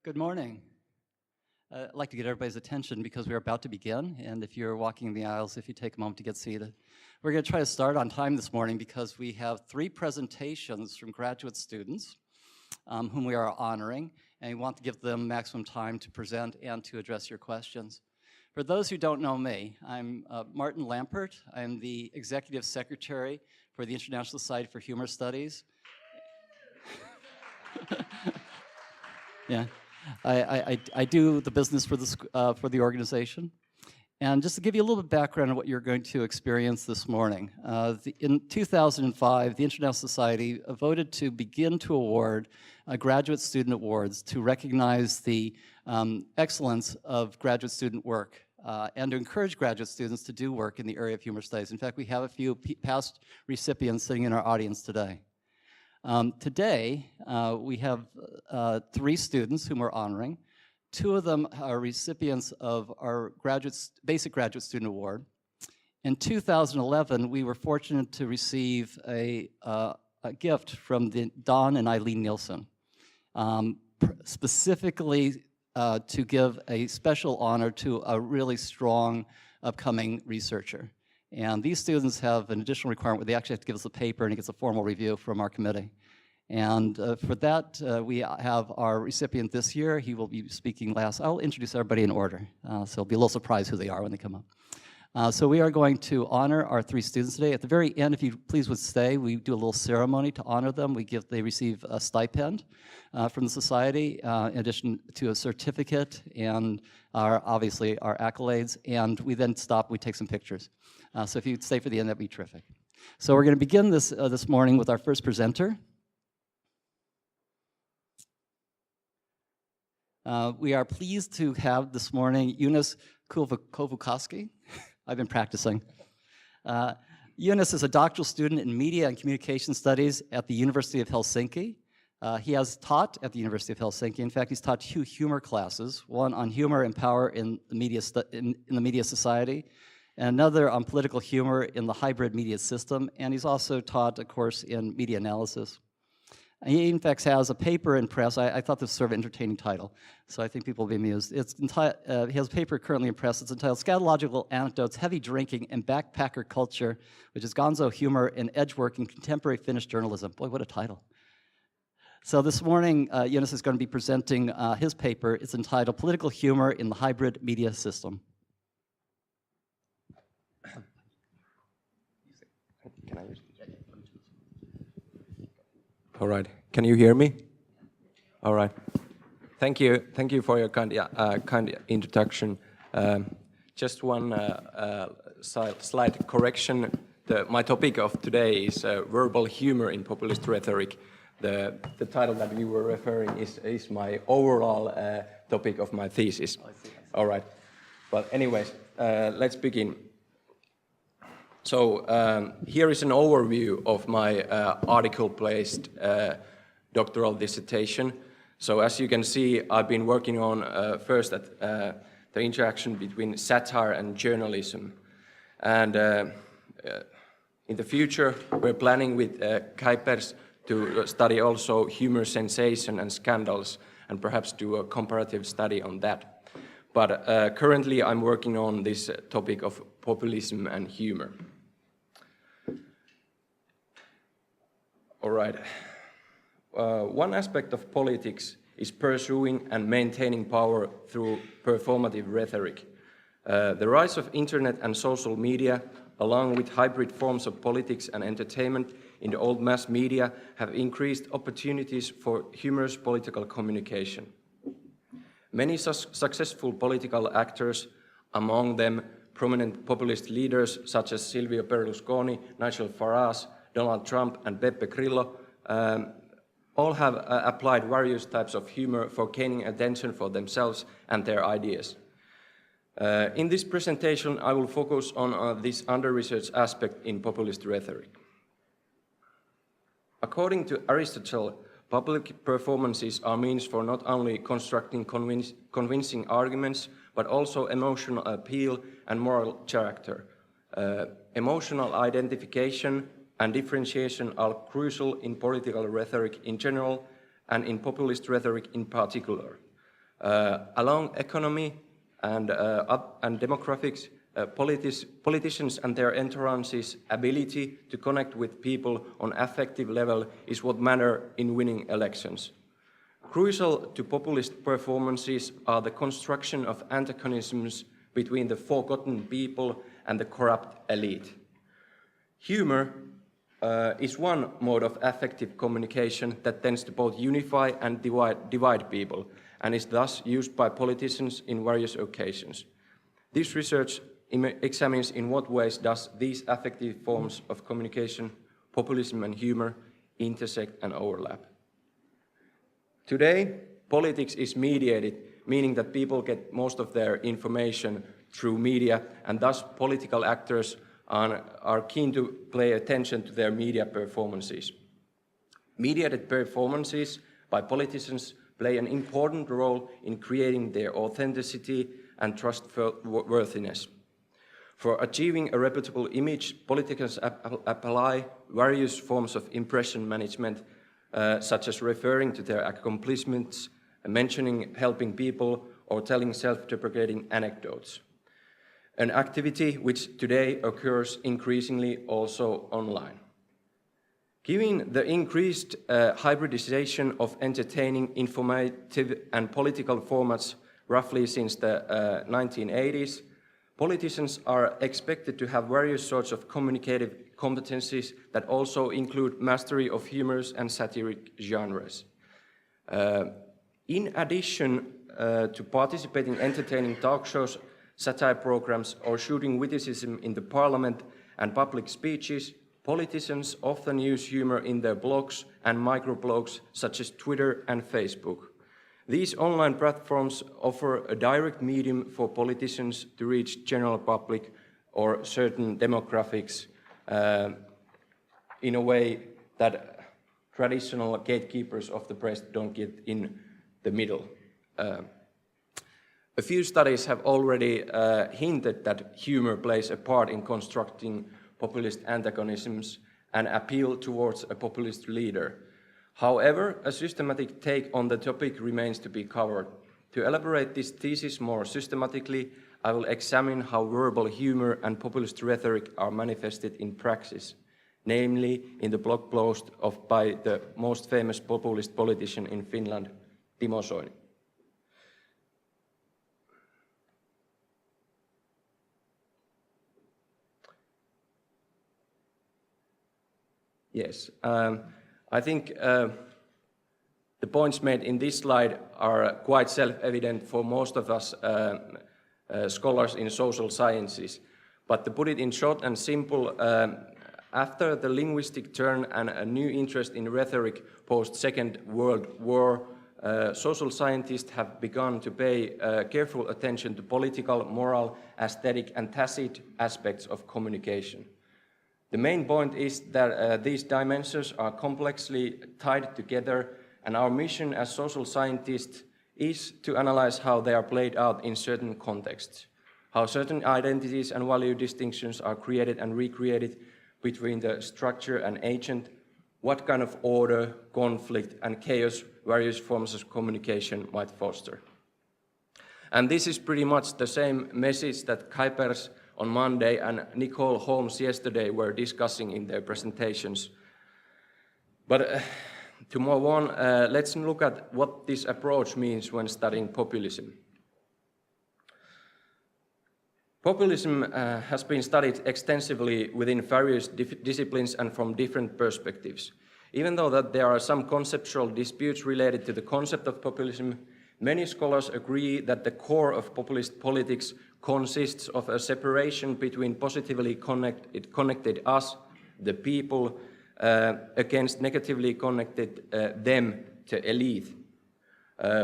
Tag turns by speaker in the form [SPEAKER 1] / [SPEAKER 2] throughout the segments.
[SPEAKER 1] Good morning. I'd like to get everybody's attention because we're about to begin, and if you're walking the aisles, if you take a moment to get seated. We're going to try to start on time this morning because we have 3 presentations from graduate students whom we are honoring, and we want to give them maximum time to present and to address your questions. For those who don't know me, I'm Martin Lampert. I'm the Executive Secretary for the International Society for Humor Studies. Yeah. I do the business for the organization. And just to give you a little bit of background on what you're going to experience this morning. In 2005, the International Society voted to begin to award graduate student awards to recognize the excellence of graduate student work and to encourage graduate students to do work in the area of humor studies. In fact, we have a few past recipients sitting in our audience today. Today, we have 3 students whom we're honoring. 2 of them are recipients of our Basic Graduate Student Award. In 2011, we were fortunate to receive a gift from Don and Eileen Nielsen, specifically to give a special honor to a really strong upcoming researcher. And these students have an additional requirement where they actually have to give us a paper and it gets a formal review from our committee. And for that, we have our recipient this year. He will be speaking last. I'll introduce everybody in order, so it'll be a little surprise who they are when they come up. So we are going to honor our 3 students today. At the very end, if you please would stay, we do a little ceremony to honor them. They receive a stipend from the Society, in addition to a certificate and obviously our accolades. And we then stop, we take some pictures. So if you'd stay for the end, that'd be terrific. So we're going to begin this morning with our first presenter. We are pleased to have this morning Joonas Koivukoski. I've been practicing. Joonas is a doctoral student in Media and Communication Studies at the University of Helsinki. He has taught at the University of Helsinki. In fact, he's taught 2 humor classes, one on humor and power in the media society, and another on political humor in the hybrid media system, and he's also taught a course in media analysis. He, in fact, has a paper in press. I thought this was sort of an entertaining title, so I think people will be amused. He has a paper currently in press. It's entitled Scatological Anecdotes, Heavy Drinking, and Backpacker Culture, which is gonzo humor and edge work in contemporary Finnish journalism. Boy, what a title. So this morning, Joonas is going to be presenting his paper. It's entitled Political Humor in the Hybrid Media System.
[SPEAKER 2] Can I use? All right. Can you hear me? All right. Thank you for your kind introduction. Just one slight correction. My topic of today is verbal humor in populist rhetoric. The title that we were referring is my overall topic of my thesis. Oh, I see. All right. But anyways, let's begin. So here is an overview of my article-placed doctoral dissertation. So as you can see, I've been working on first at the interaction between satire and journalism. And in the future, we're planning with Kuipers to study also humor, sensation, and scandals, and perhaps do a comparative study on that. But currently, I'm working on this topic of populism and humor. All right. One aspect of politics is pursuing and maintaining power through performative rhetoric. The rise of internet and social media, along with hybrid forms of politics and entertainment in the old mass media, have increased opportunities for humorous political communication. Many successful political actors, among them prominent populist leaders such as Silvio Berlusconi, Nigel Farage, Donald Trump, and Beppe Grillo, all have applied various types of humor for gaining attention for themselves and their ideas. In this presentation, I will focus on this under-researched aspect in populist rhetoric. According to Aristotle, public performances are means for not only constructing convincing arguments, but also emotional appeal and moral character. Emotional identification and differentiation are crucial in political rhetoric in general and in populist rhetoric in particular. Along economy and demographics, politicians and their entourage's ability to connect with people on affective level is what matter in winning elections. Crucial to populist performances are the construction of antagonisms between the forgotten people and the corrupt elite. Humor is one mode of affective communication that tends to both unify and divide people, and is thus used by politicians in various occasions. This research examines in what ways does these affective forms of communication, populism and humor, intersect and overlap. Today, politics is mediated, meaning that people get most of their information through media, and thus political actors are keen to pay attention to their media performances. Mediated performances by politicians play an important role in creating their authenticity and trustworthiness. For achieving a reputable image, politicians apply various forms of impression management, such as referring to their accomplishments, mentioning helping people, or telling self-deprecating anecdotes. An activity which today occurs increasingly also online. Given the increased hybridization of entertaining, informative and political formats roughly since the 1980s, politicians are expected to have various sorts of communicative competencies that also include mastery of humorous and satiric genres. In addition to participating in entertaining talk shows, satire programs, or shooting witticism in the parliament and public speeches, politicians often use humor in their blogs and microblogs such as Twitter and Facebook. These online platforms offer a direct medium for politicians to reach general public or certain demographics in a way that traditional gatekeepers of the press don't get in the middle. A few studies have already hinted that humor plays a part in constructing populist antagonisms and appeal towards a populist leader. However, a systematic take on the topic remains to be covered. To elaborate this thesis more systematically, I will examine how verbal humor and populist rhetoric are manifested in praxis, namely in the blog post by the most famous populist politician in Finland, Timo Soini. Yes, I think the points made in this slide are quite self-evident for most of us scholars in social sciences. But to put it in short and simple, after the linguistic turn and a new interest in rhetoric post-Second World War, social scientists have begun to pay careful attention to political, moral, aesthetic and tacit aspects of communication. The main point is that these dimensions are complexly tied together, and our mission as social scientists is to analyze how they are played out in certain contexts, how certain identities and value distinctions are created and recreated between the structure and agent, what kind of order, conflict, and chaos various forms of communication might foster. And this is pretty much the same message that Kuipers on Monday and Nicole Holmes yesterday were discussing in their presentations. But to move on, let's look at what this approach means when studying populism. Populism has been studied extensively within various disciplines and from different perspectives. Even though that there are some conceptual disputes related to the concept of populism, many scholars agree that the core of populist politics consists of a separation between positively connected us, the people, against negatively connected them, the elite.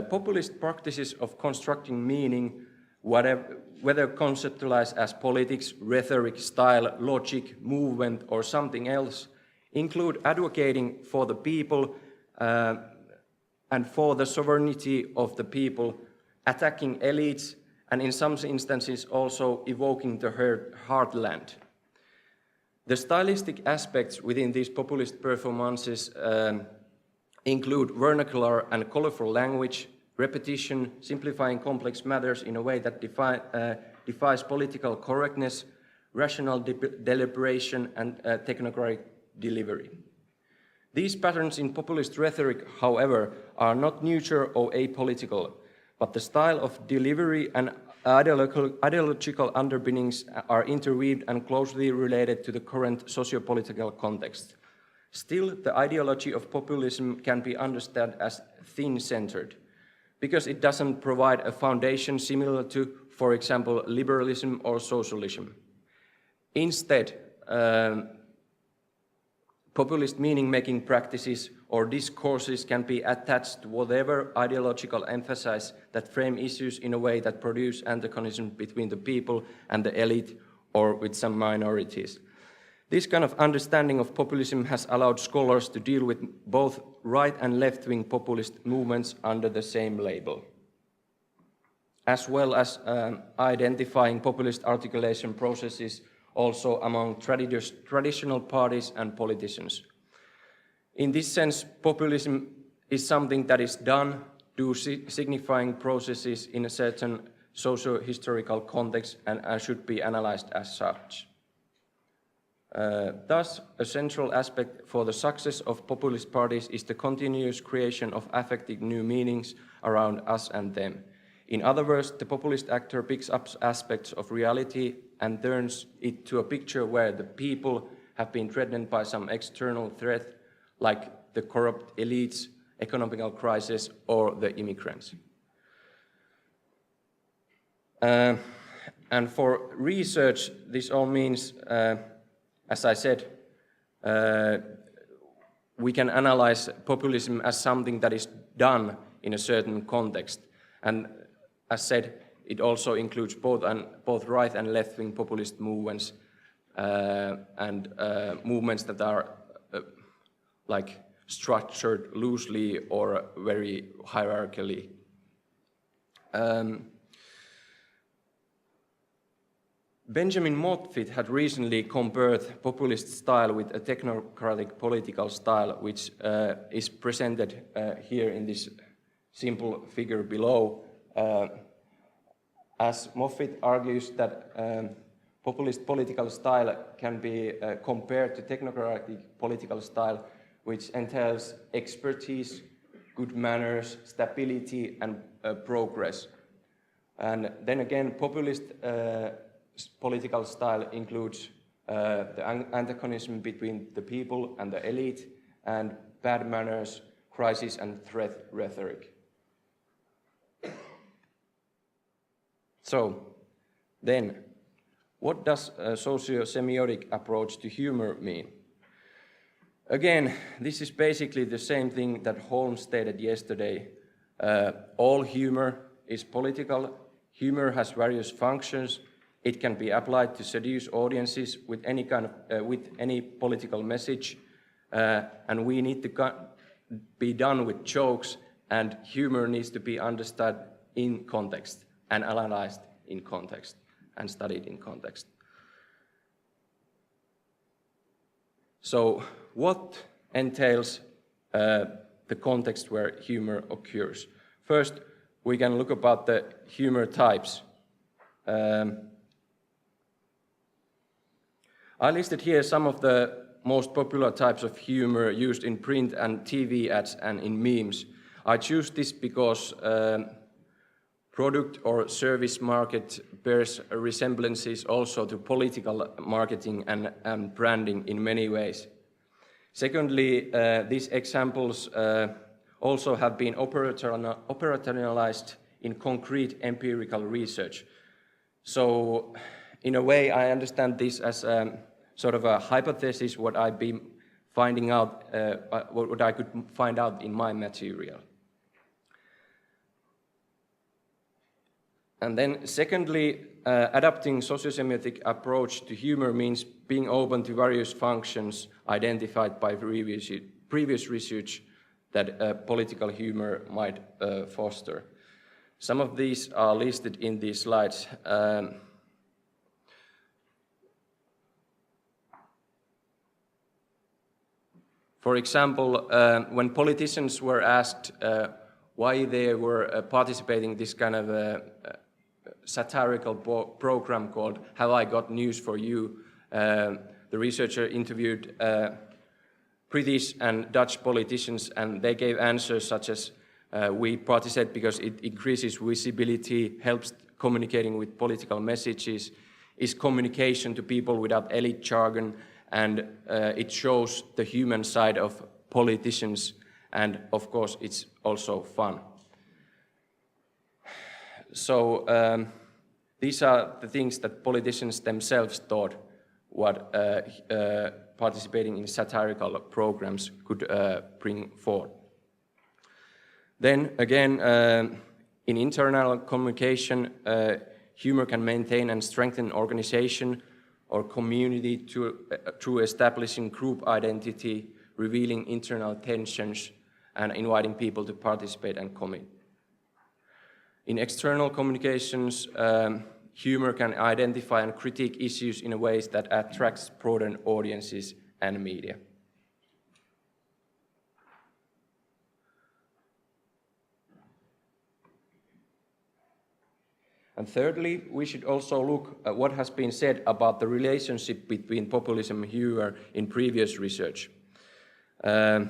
[SPEAKER 2] Populist practices of constructing meaning, whether conceptualized as politics, rhetoric, style, logic, movement, or something else, include advocating for the people and for the sovereignty of the people, attacking elites, and in some instances also evoking the heartland. The stylistic aspects within these populist performances include vernacular and colorful language, repetition, simplifying complex matters in a way that defies political correctness, rational deliberation, and technocratic delivery. These patterns in populist rhetoric, however, are not neutral or apolitical, but the style of delivery and ideological underpinnings are interweaved and closely related to the current socio-political context. Still, the ideology of populism can be understood as thin-centered, because it doesn't provide a foundation similar to, for example, liberalism or socialism. Instead, populist meaning-making practices or discourses can be attached to whatever ideological emphasis that frame issues in a way that produce antagonism between the people and the elite or with some minorities. This kind of understanding of populism has allowed scholars to deal with both right and left-wing populist movements under the same label, as well as identifying populist articulation processes also among traditional parties and politicians. In this sense, populism is something that is done to signifying processes in a certain socio-historical context and should be analyzed as such. Thus, a central aspect for the success of populist parties is the continuous creation of affecting new meanings around us and them. In other words, the populist actor picks up aspects of reality and turns it to a picture where the people have been threatened by some external threat, like the corrupt elites, economical crisis, or the immigrants. And for research, this all means, as I said, we can analyze populism as something that is done in a certain context. And as said, it also includes both right and left-wing populist movements and movements that are like structured loosely or very hierarchically. Benjamin Moffitt had recently compared populist style with a technocratic political style, which is presented here in this simple figure below. As Moffitt argues that populist political style can be compared to technocratic political style, which entails expertise, good manners, stability, and progress. And then again, populist political style includes the antagonism between the people and the elite, and bad manners, crisis, and threat rhetoric. So, then, what does a socio-semiotic approach to humor mean? Again, this is basically the same thing that Holmes stated yesterday. All humor is political. Humor has various functions. It can be applied to seduce audiences with any kind of, with any political message, and we need to be done with jokes, and humor needs to be understood in context and analyzed in context and studied in context. So, what entails the context where humor occurs? First, we can look about the humor types. I listed here some of the most popular types of humor used in print and TV ads and in memes. I choose this because product or service market bears resemblances also to political marketing and branding in many ways. Secondly, these examples also have been operationalized in concrete empirical research. So, in a way, I understand this as sort of a hypothesis, what I've been finding out, what I could find out in my material. And then secondly, adapting socio-semiotic approach to humor means being open to various functions identified by previous research that political humor might foster. Some of these are listed in these slides. For example, when politicians were asked why they were participating in this kind of satirical program called Have I Got News for You? The researcher interviewed British and Dutch politicians, and they gave answers such as, we participate because it increases visibility, helps communicating with political messages, is communication to people without elite jargon, and it shows the human side of politicians, and of course it's also fun. So these are the things that politicians themselves thought what participating in satirical programs could bring forward. Then again, in internal communication, humor can maintain and strengthen organization or community through establishing group identity, revealing internal tensions, and inviting people to participate and commit. In external communications, humor can identify and critique issues in ways that attracts broader audiences and media. And thirdly, we should also look at what has been said about the relationship between populism and humor in previous research. As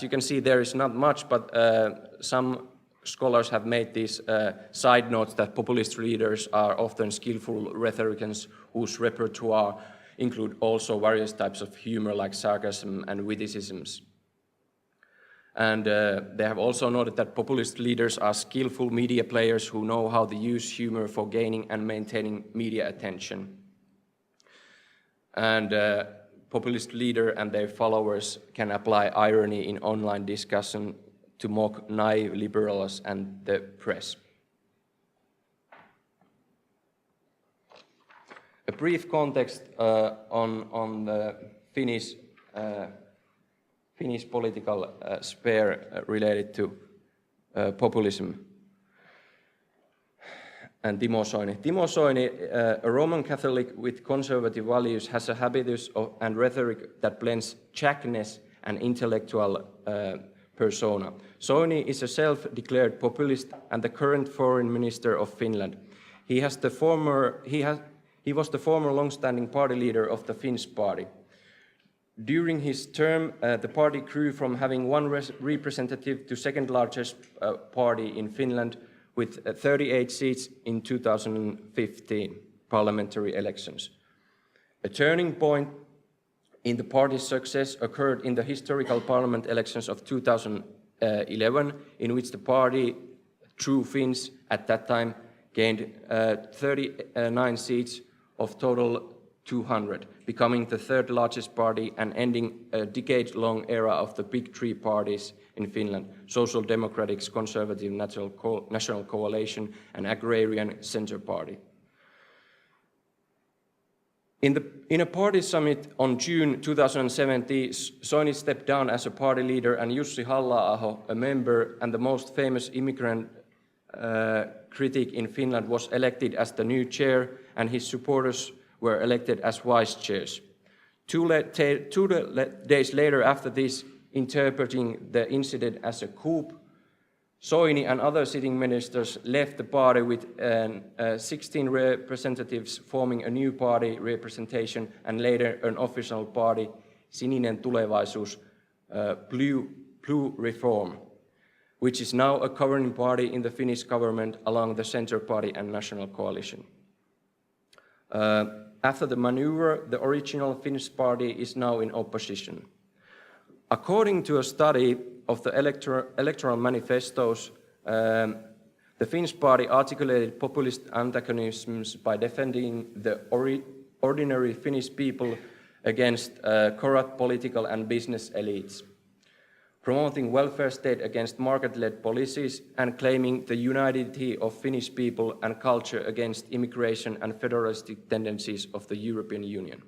[SPEAKER 2] you can see, there is not much, but some scholars have made these side notes that populist leaders are often skillful rhetoricians whose repertoire include also various types of humor like sarcasm and witticisms. And they have also noted that populist leaders are skillful media players who know how to use humor for gaining and maintaining media attention. And populist leader and their followers can apply irony in online discussion to mock naive liberals and the press. A brief context on the Finnish political sphere related to populism. And Timo Soini. Timo Soini, a Roman Catholic with conservative values, has a habitus and rhetoric that blends jackness and intellectual persona. Soini is a self-declared populist and the current foreign minister of Finland. He was the former long-standing party leader of the Finns party. During his term, the party grew from having one representative to second largest party in Finland, with 38 seats in 2015 parliamentary elections. A turning point in the party's success occurred in the historical parliament elections of 2011, in which the party, True Finns at that time, gained 39 seats of total 200, becoming the third largest party and ending a decade-long era of the big three parties in Finland: Social Democratic, Conservative National Coalition, and Agrarian Centre Party. In a party summit on June 2017, Soini stepped down as a party leader, and Jussi Halla-aho, a member and the most famous immigrant critic in Finland, was elected as the new chair, and his supporters were elected as vice chairs. Two days later, after this, interpreting the incident as a coup, Soini and other sitting ministers left the party with 16 representatives forming a new party representation and later an official party, Sininen Tulevaisuus, Blue Reform, which is now a governing party in the Finnish government along the Centre Party and National Coalition. After the maneuver, the original Finnish party is now in opposition. According to a study of the electoral manifestos, the Finnish party articulated populist antagonisms by defending the ordinary Finnish people against corrupt political and business elites, promoting welfare state against market-led policies, and claiming the unity of Finnish people and culture against immigration and federalistic tendencies of the European Union.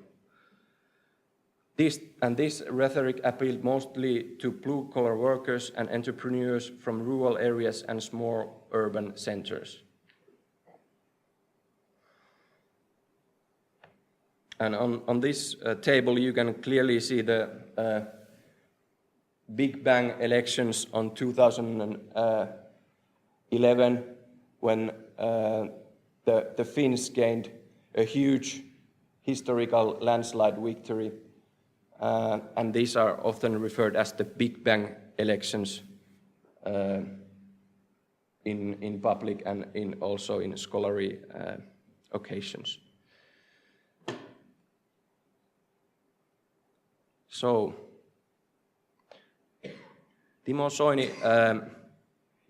[SPEAKER 2] This rhetoric appealed mostly to blue-collar workers and entrepreneurs from rural areas and small urban centers. And on this table, you can clearly see the Big Bang elections on 2011 when the Finns gained a huge historical landslide victory. And these are often referred as the Big Bang elections in public and also in scholarly occasions. So, Timo Soini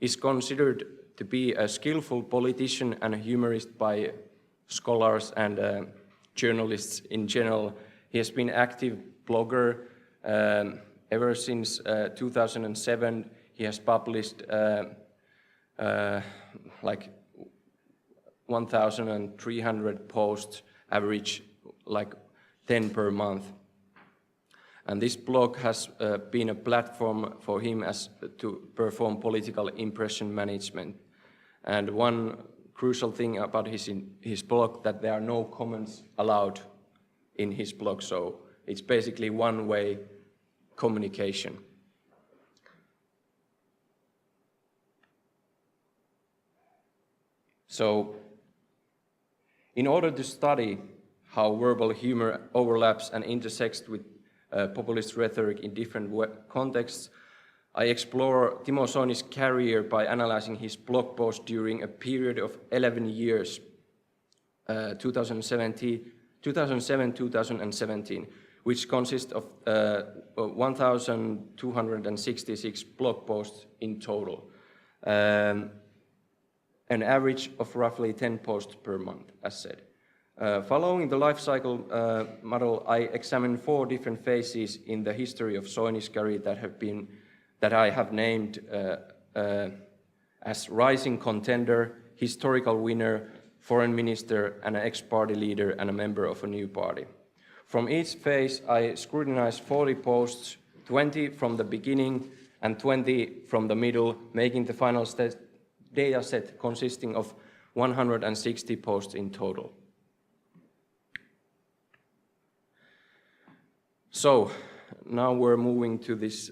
[SPEAKER 2] is considered to be a skillful politician and a humorist by scholars and journalists in general. He has been active blogger ever since 2007. He has published like 1,300 posts, average like 10 per month. And this blog has been a platform for him to perform political impression management. And one crucial thing about his blog that there are no comments allowed in his blog, so it's basically one-way communication. So, in order to study how verbal humor overlaps and intersects with populist rhetoric in different contexts, I explore Timo Soini's career by analyzing his blog posts during a period of 11 years, 2007-2017, which consists of 1,266 blog posts in total, an average of roughly 10 posts per month, as said. Following the life cycle model, I examined 4 different phases in the history of Soini's career that I have named as rising contender, historical winner, foreign minister, and an ex-party leader and a member of a new party. From each phase, I scrutinized 40 posts, 20 from the beginning and 20 from the middle, making the final data set consisting of 160 posts in total. So, now we're moving to this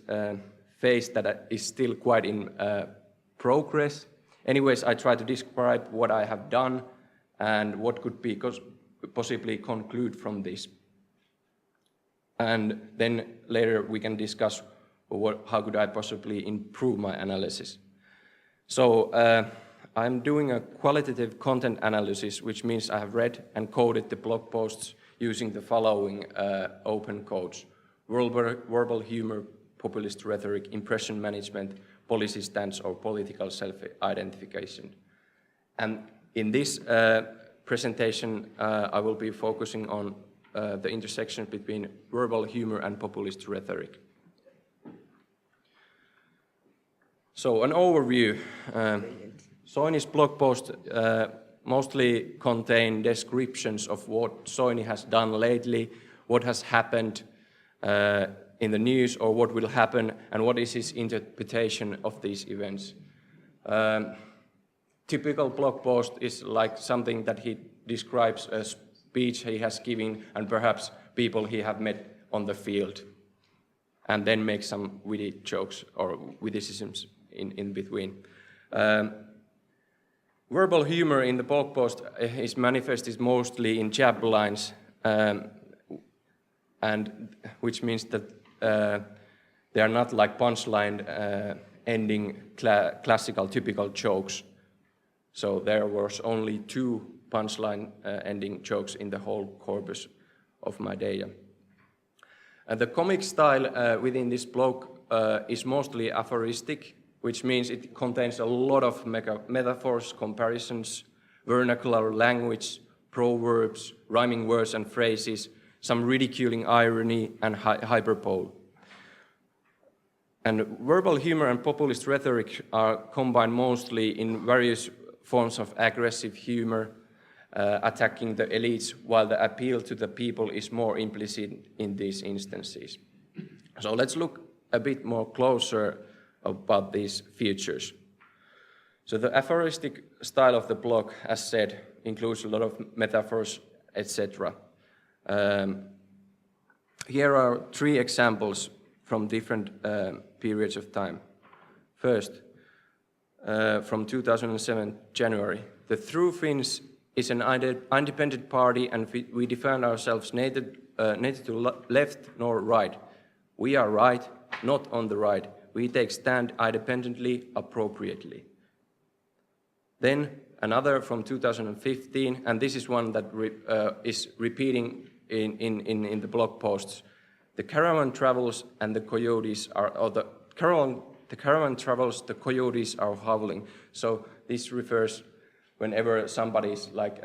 [SPEAKER 2] phase that is still quite in progress. Anyways, I try to describe what I have done and what could be possibly conclude from this. And then later we can discuss how could I possibly improve my analysis. So, I'm doing a qualitative content analysis, which means I have read and coded the blog posts using the following open codes: verbal humor, populist rhetoric, impression management, policy stance, or political self-identification. And in this presentation, I will be focusing on the intersection between verbal humor and populist rhetoric. So, an overview. Soini's blog posts mostly contain descriptions of what Soini has done lately, what has happened in the news, or what will happen, and what is his interpretation of these events. Typical blog post is like something that he describes a speech he has given and perhaps people he have met on the field, and then make some witty jokes or witticisms in between. Verbal humor in the blog post is manifested mostly in jab lines, and which means that they are not like punchline ending classical typical jokes. So there was only 2 punchline ending jokes in the whole corpus of my data. And the comic style within this blog is mostly aphoristic, which means it contains a lot of metaphors, comparisons, vernacular language, proverbs, rhyming words and phrases, some ridiculing irony and hyperbole. And verbal humor and populist rhetoric are combined mostly in various forms of aggressive humor, attacking the elites, while the appeal to the people is more implicit in these instances. So let's look a bit more closer about these features. So the aphoristic style of the blog, as said, includes a lot of metaphors, etc. Here are 3 examples from different periods of time. First, from 2007 January, the True Finns is an independent party, and we define ourselves neither to left nor right. We are right, not on the right. We take stand independently, appropriately. Then another from 2015, and this is one that is repeating in the blog posts. The caravan travels and the coyotes are, or the caravan travels, the coyotes are howling. So this refers whenever somebody's like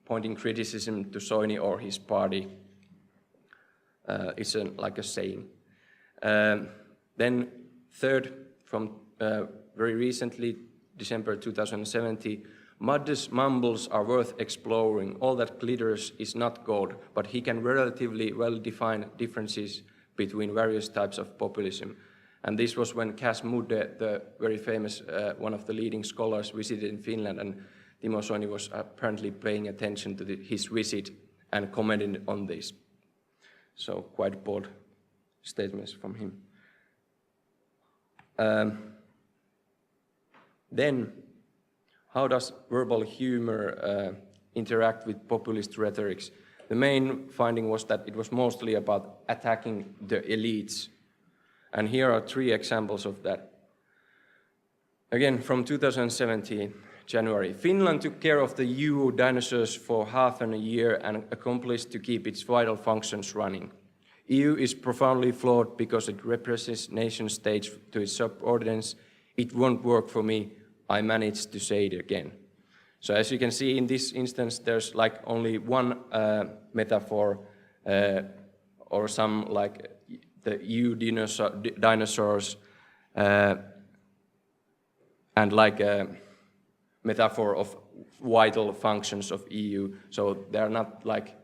[SPEAKER 2] pointing criticism to Soini or his party. It's like a saying. Then third, from very recently, December 2017, Mudde's mumbles are worth exploring. All that glitters is not gold, but he can relatively well define differences between various types of populism. And this was when Cas Mudde, the very famous, one of the leading scholars, visited in Finland, and Timo Soini was apparently paying attention to his visit and commenting on this. So quite bold statements from him. Then, how does verbal humor interact with populist rhetorics? The main finding was that it was mostly about attacking the elites. And here are 3 examples of that. Again, from 2017, January. Finland took care of the EU dinosaurs for half a year and accomplished to keep its vital functions running. EU is profoundly flawed because it represents nation states to its subordinates. It won't work for me. I managed to say it again. So as you can see in this instance, there's like only one metaphor or some like the EU dinosaurs and like a metaphor of vital functions of EU. So they're not like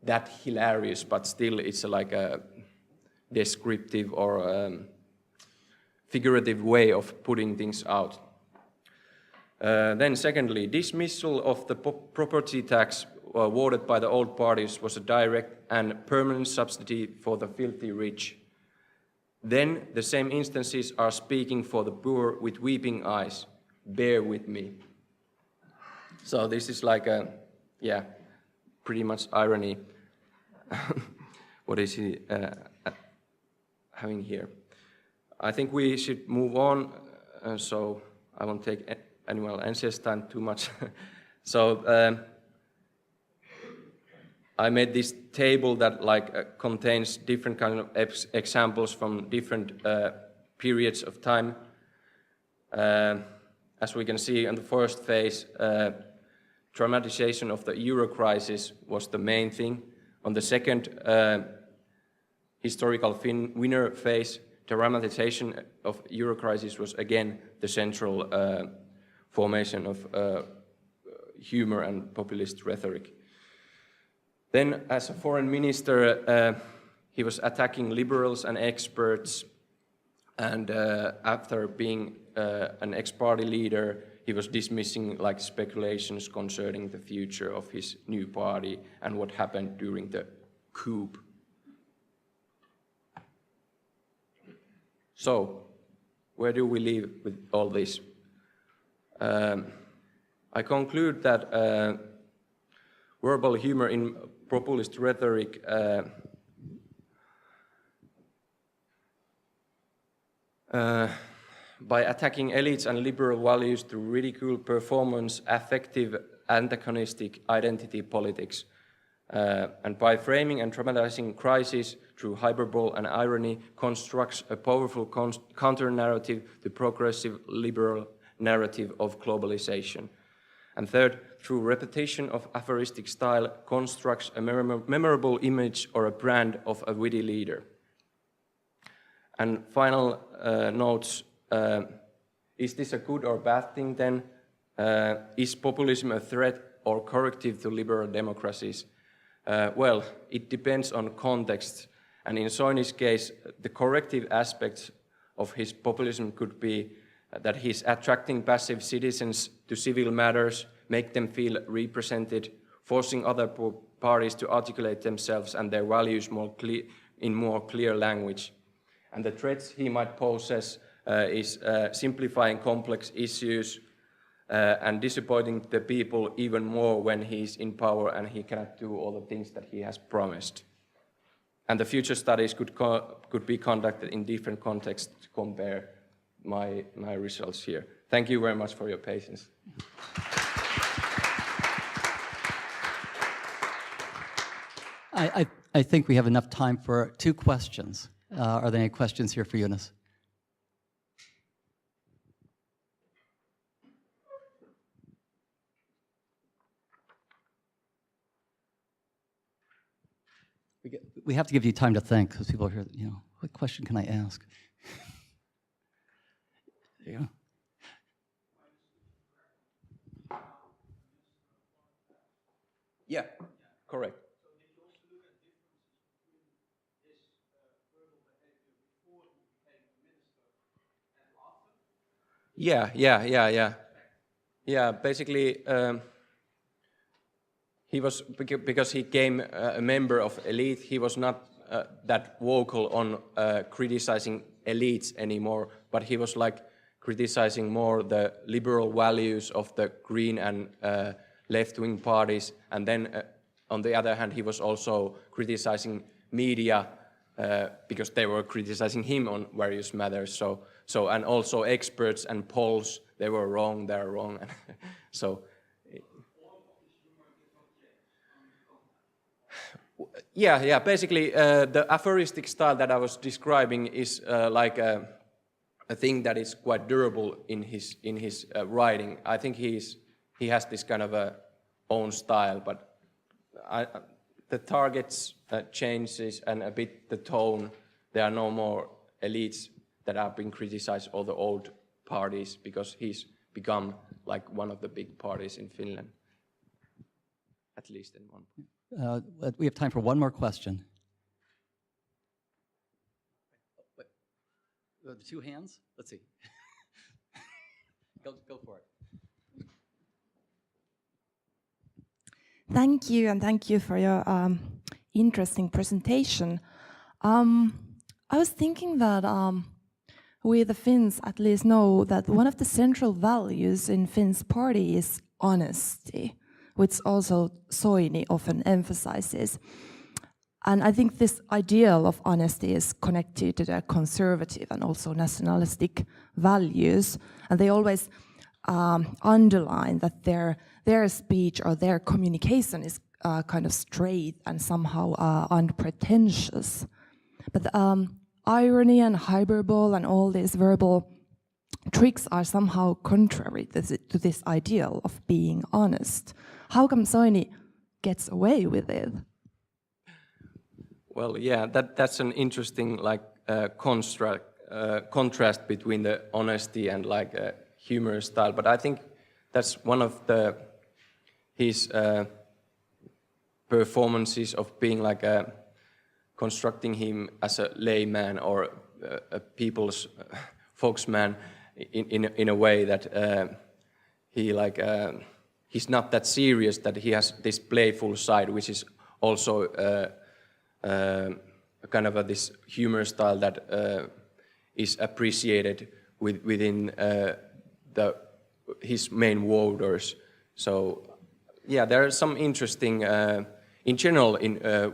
[SPEAKER 2] that hilarious, but still it's like a descriptive or figurative way of putting things out. Then secondly, dismissal of the property tax awarded by the old parties was a direct and permanent subsidy for the filthy rich. Then the same instances are speaking for the poor with weeping eyes. Bear with me. So this is like a, yeah, pretty much irony. What is he having here? I think we should move on, so I won't take anyone else's time too much. So I made this table that like contains different kind of examples from different periods of time. As we can see in the first phase, dramatization of the euro crisis was the main thing. On the second historical winner phase, dramatization of euro crisis was again the central formation of humor and populist rhetoric. Then, as a foreign minister, he was attacking liberals and experts, and after being an ex-party leader, he was dismissing like speculations concerning the future of his new party and what happened during the coup. So, where do we live with all this? I conclude that verbal humor in populist rhetoric by attacking elites and liberal values through ridicule, performance, affective, antagonistic identity politics, and by framing and dramatizing crisis through hyperbole and irony, constructs a powerful counter-narrative to progressive liberal narrative of globalization. And third, through repetition of aphoristic style, constructs a memorable image or a brand of a witty leader. And final notes, is this a good or bad thing then? Is populism a threat or corrective to liberal democracies? Well, it depends on context. And in Soini's case, the corrective aspects of his populism could be that he's attracting passive citizens to civil matters, make them feel represented, forcing other parties to articulate themselves and their values in more clear language. And the threats he might possess is simplifying complex issues and disappointing the people even more when he's in power and he cannot do all the things that he has promised. And the future studies could be conducted in different contexts to compare my results here. Thank you very much for your patience.
[SPEAKER 1] I think we have enough time for 2 questions. Are there any questions here for Joonas? We have to give you time to think, because people are here, you know, what question can I ask? Yeah.
[SPEAKER 2] Yeah, correct. Yeah, basically, he was, because he became a member of elite, he was not that vocal on criticizing elites anymore, but he was like criticizing more the liberal values of the Green and left-wing parties, and then on the other hand, he was also criticizing media because they were criticizing him on various matters. So and also experts and polls, they were wrong, they're wrong. So yeah, basically the aphoristic style that I was describing is like a thing that is quite durable in his writing. I think he has this kind of a own style, but the targets changes and a bit the tone. There are no more elites that are being criticized, or the old parties, because he's become like one of the big parties in Finland, at least in one.
[SPEAKER 1] We have time for one more question. The 2 hands? Let's see. Go for it.
[SPEAKER 3] Thank you, and thank you for your interesting presentation. I was thinking that we, the Finns, at least know that one of the central values in Finns party is honesty, which also Soini often emphasizes. And I think this ideal of honesty is connected to the conservative and also nationalistic values, and they always underline that their speech or their communication is kind of straight and somehow unpretentious. But irony and hyperbole and all these verbal tricks are somehow contrary to this ideal of being honest. How come Soini gets away with it?
[SPEAKER 2] Well, yeah, that's an interesting like contrast between the honesty and like humorous style. But I think that's one of his performances of being like constructing him as a layman or a people's folksman in a way that he's not that serious, that he has this playful side, which is also kind of this humor style that is appreciated within his main voters. So yeah, there are some interesting, in general,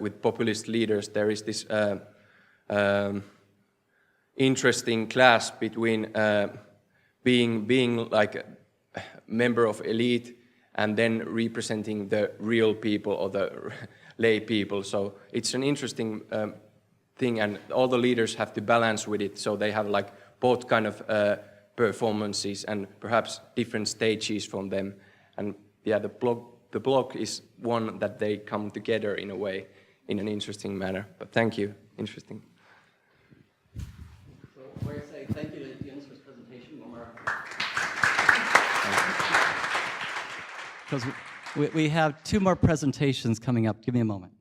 [SPEAKER 2] with populist leaders, there is this interesting clash between being like a member of elite and then representing the real people or the lay people. So it's an interesting thing, and all the leaders have to balance with it. So they have like both kind of performances and perhaps different stages from them. And yeah, the blog is one that they come together in a way, in an interesting manner. But thank you, interesting.
[SPEAKER 1] So where I say thank you to Jens for his presentation. Because we have 2 more presentations coming up. Give me a moment.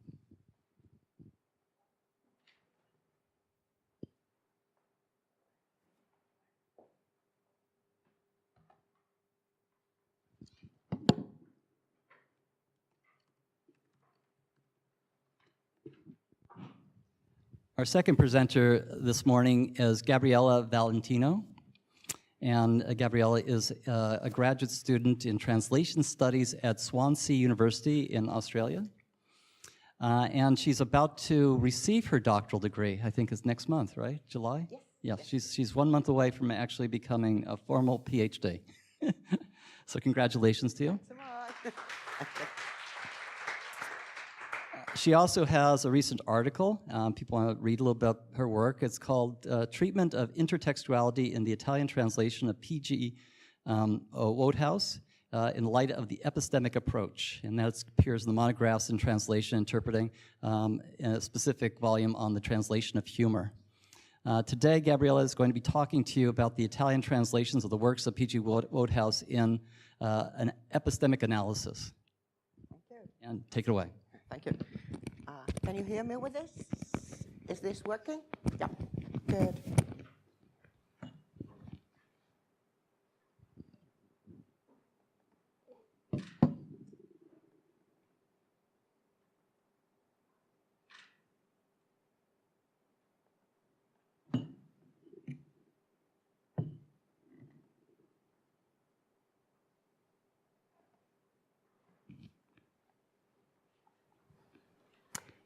[SPEAKER 1] Our second presenter this morning is Gabriella Valentino. And Gabriella is a graduate student in translation studies at Swansea University in Australia. And she's about to receive her doctoral degree, I think it's next month, right? July?
[SPEAKER 4] Yes.
[SPEAKER 1] Yeah, she's 1 month away from actually becoming a formal PhD. So congratulations to you.
[SPEAKER 4] Thanks so much.
[SPEAKER 1] She also has a recent article. People want to read a little bit about her work. It's called Treatment of Intertextuality in the Italian Translation of P.G. Wodehouse in Light of the Epistemic Approach. And that appears in the Monographs in Translation Interpreting, in a specific volume on the translation of humor. Today, Gabriella is going to be talking to you about the Italian translations of the works of P.G. Wodehouse in an epistemic analysis.
[SPEAKER 4] Thank you.
[SPEAKER 1] And take it away.
[SPEAKER 4] Thank you. Can you hear me with this? Is this working? Yeah. Good.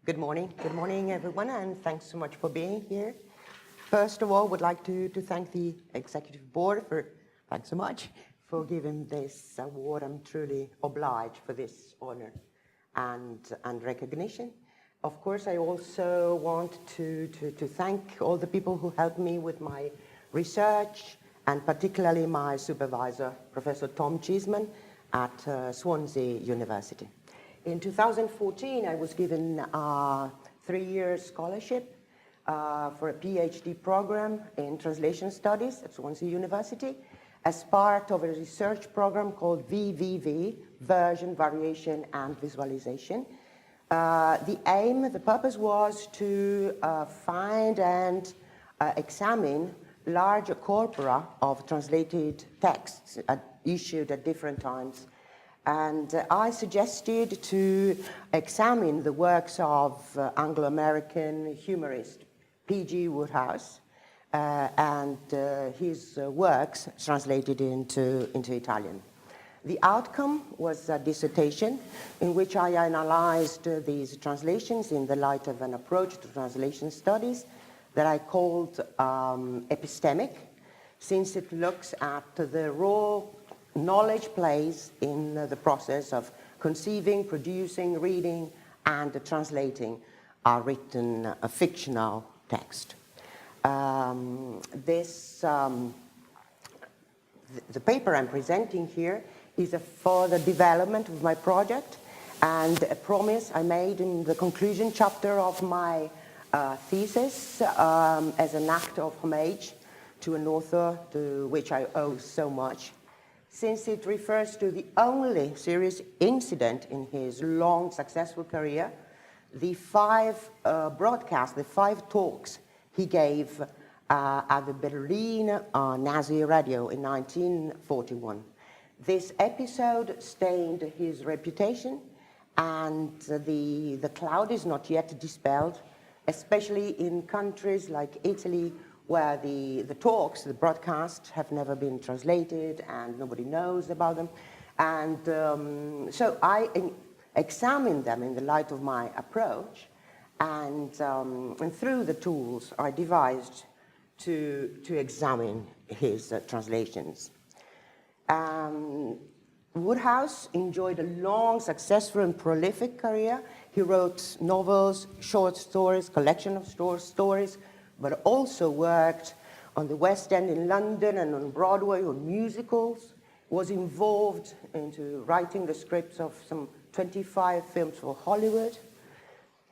[SPEAKER 4] Good morning everyone, and thanks so much for being here. First of all, would like to thank the executive board thanks so much for giving this award. I'm truly obliged for this honor and recognition. Of course, I also want to thank all the people who helped me with my research, and particularly my supervisor, Professor Tom Cheeseman at Swansea University. In 2014, I was given a 3-year scholarship for a PhD program in translation studies at Swansea University as part of a research program called VVV, Version, Variation, and Visualization. The purpose was to find and examine large corpora of translated texts issued at different times. And I suggested to examine the works of Anglo-American humorist P.G. Wodehouse and his works translated into Italian. The outcome was a dissertation in which I analyzed these translations in the light of an approach to translation studies that I called epistemic, since it looks at the role knowledge plays in the process of conceiving, producing, reading, and translating a written, fictional text. The paper I'm presenting here is a further development of my project and a promise I made in the conclusion chapter of my thesis as an act of homage to an author to which I owe so much, since it refers to the only serious incident in his long, successful career, the 5 broadcasts, the 5 talks he gave at the Berlin Nazi radio in 1941. This episode stained his reputation, and the cloud is not yet dispelled, especially in countries like Italy, where the talks, the broadcasts, have never been translated and nobody knows about them. And so I examined them in the light of my approach, and through the tools I devised to examine his translations. Wodehouse enjoyed a long, successful, and prolific career. He wrote novels, short stories, collection of stories, but also worked on the West End in London and on Broadway on musicals, was involved into writing the scripts of some 25 films for Hollywood.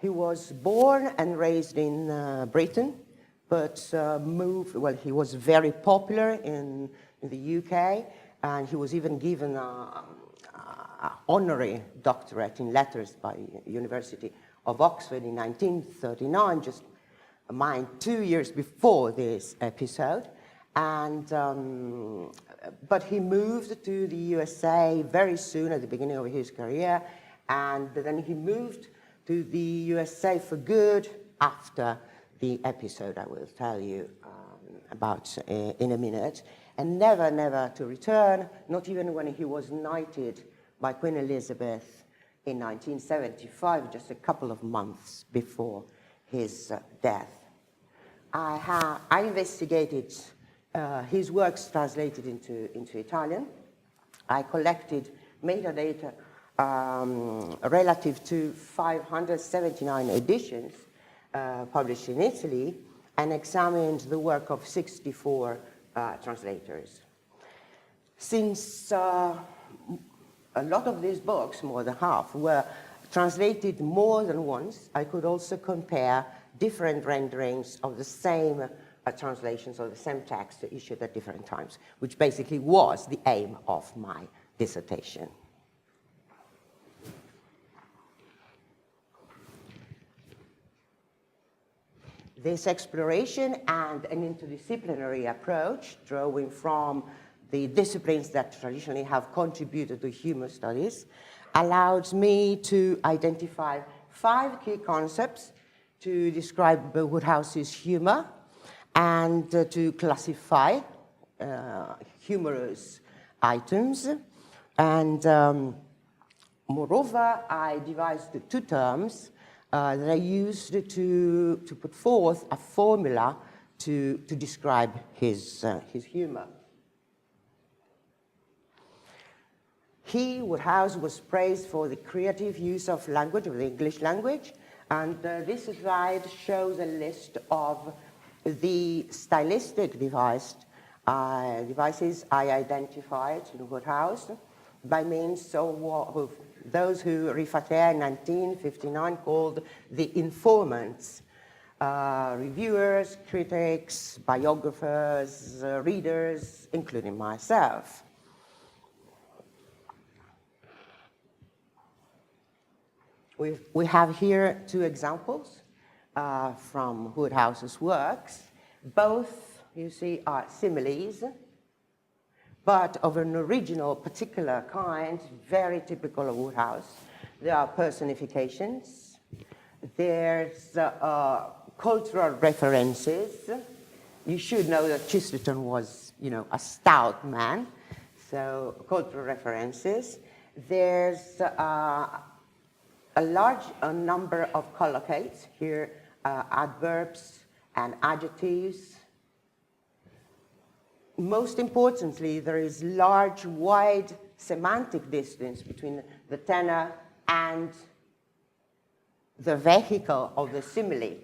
[SPEAKER 4] He was born and raised in Britain, but he was very popular in the UK, and he was even given an honorary doctorate in letters by University of Oxford in 1939, just mine 2 years before this episode. And but he moved to the USA very soon at the beginning of his career, and then he moved to the USA for good after the episode I will tell you about in a minute, and never, never to return, not even when he was knighted by Queen Elizabeth in 1975, just a couple of months before his death. I investigated his works translated into Italian. I collected metadata relative to 579 editions published in Italy, and examined the work of 64 translators. Since a lot of these books, more than half, were translated more than once, I could also compare different renderings of the same translations of the same text issued at different times, which basically was the aim of my dissertation. This exploration and an interdisciplinary approach, drawing from the disciplines that traditionally have contributed to human studies, allowed me to identify 5 key concepts to describe Wodehouse's humor and to classify humorous items. And moreover, I devised 2 terms that I used to put forth a formula to describe his humor. Wodehouse was praised for the creative use of language, of the English language, and this slide shows a list of the stylistic devices I identified in Wodehouse by means of those who Rifater in 1959 called the informants, reviewers, critics, biographers, readers, including myself. We have here 2 examples from Wodehouse's works. Both, you see, are similes, but of an original, particular kind, very typical of Wodehouse. There are personifications. There's cultural references. You should know that Chesterton was, a stout man, so cultural references. There's a large number of collocates here, adverbs and adjectives. Most importantly, there is large, wide semantic distance between the tenor and the vehicle of the simile.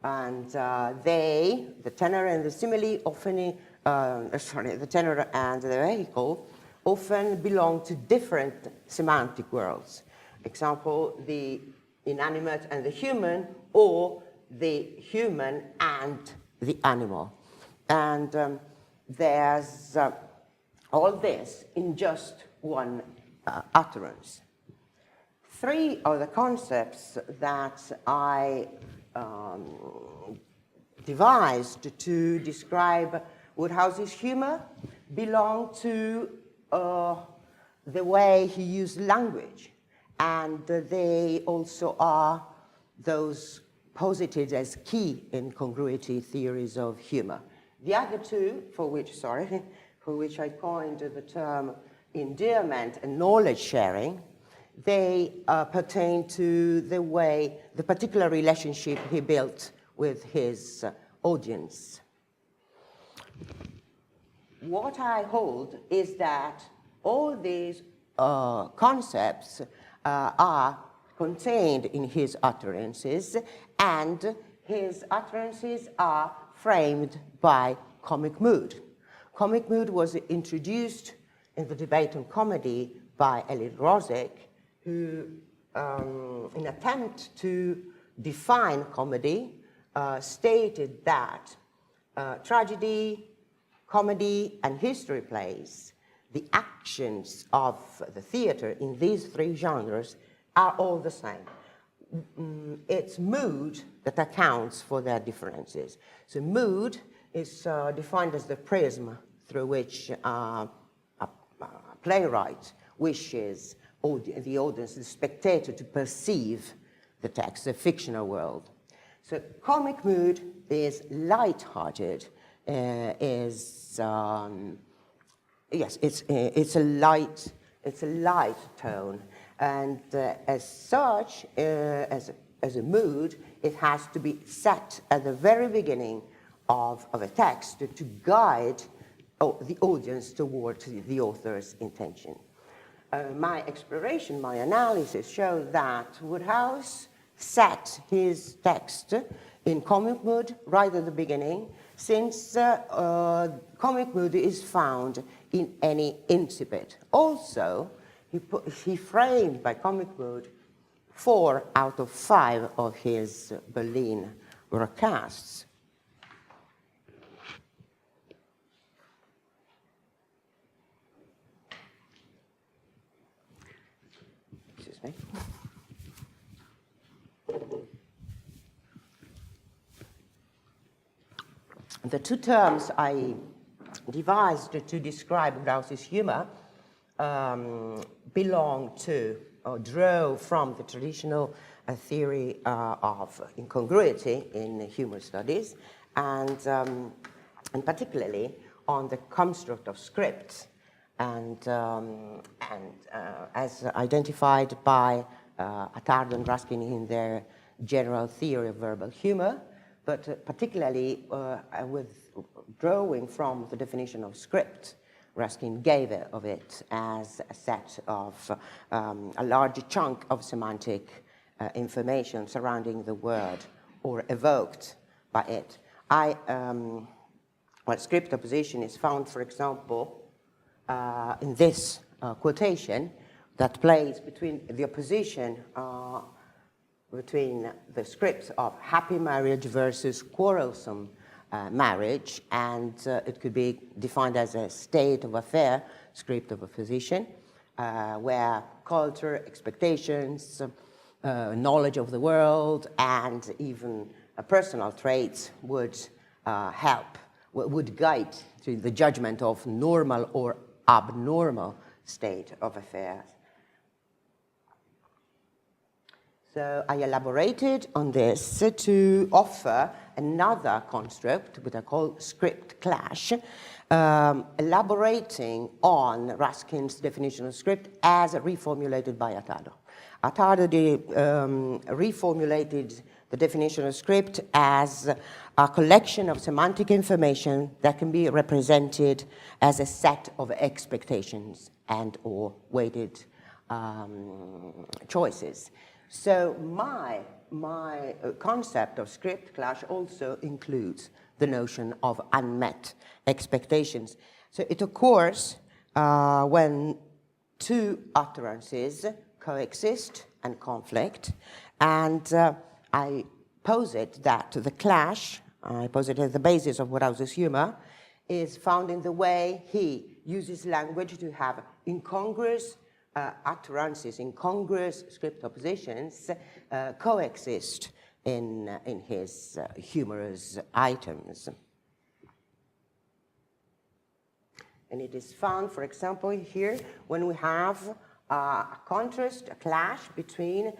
[SPEAKER 4] And the tenor and the simile often, the tenor and the vehicle often belong to different semantic worlds. Example, the inanimate and the human, or the human and the animal. And there's all this in just one utterance. 3 of the concepts that I devised to describe Wodehouse's humor belong to the way he used language, and they also are those posited as key incongruity theories of humor. The other 2, for which I coined the term endearment and knowledge sharing, they pertain to the particular relationship he built with his audience. What I hold is that all these concepts are contained in his utterances, and his utterances are framed by comic mood. Comic mood was introduced in the debate on comedy by Elliot Rosick, who, in an attempt to define comedy, stated that tragedy, comedy, and history plays, the actions of the theater in these 3 genres are all the same. It's mood that accounts for their differences. So mood is defined as the prism through which a playwright wishes the audience, the spectator, to perceive the text, the fictional world. So comic mood is light-hearted, yes, it's a light tone, and as such, as a mood, it has to be set at the very beginning of a text to guide the audience towards the author's intention. My exploration, my analysis shows that Wodehouse set his text in comic mood right at the beginning, since comic mood is found in any incipit. Also, he framed by comic mood 4 out of 5 of his Berlin broadcasts. Excuse me. The two terms I devised to describe Woodhouse's humor belong to, or draw from, the traditional theory of incongruity in humor studies, and particularly on the construct of script, and as identified by Attard and Ruskin in their general theory of verbal humor, but particularly with drawing from the definition of script. Ruskin gave of it as a set of a large chunk of semantic information surrounding the word or evoked by it. Script opposition is found, for example, in this quotation that plays between the opposition between the scripts of happy marriage versus quarrelsome marriage, and it could be defined as a state of affair, script of opposition, where culture, expectations, knowledge of the world, and even personal traits would would guide to the judgment of normal or abnormal state of affairs. So I elaborated on this to offer another construct, which I call script clash, elaborating on Ruskin's definition of script as reformulated by Attard. Attard reformulated the definition of script as a collection of semantic information that can be represented as a set of expectations and or weighted choices. So my concept of script clash also includes the notion of unmet expectations. So it occurs when two utterances coexist and conflict, and I posit that the clash, I posit at the basis of Wodehouse's humor, is found in the way he uses language to have incongruous utterances, incongruous script oppositions coexist in his humorous items. And it is found, for example, here when we have a contrast, a clash between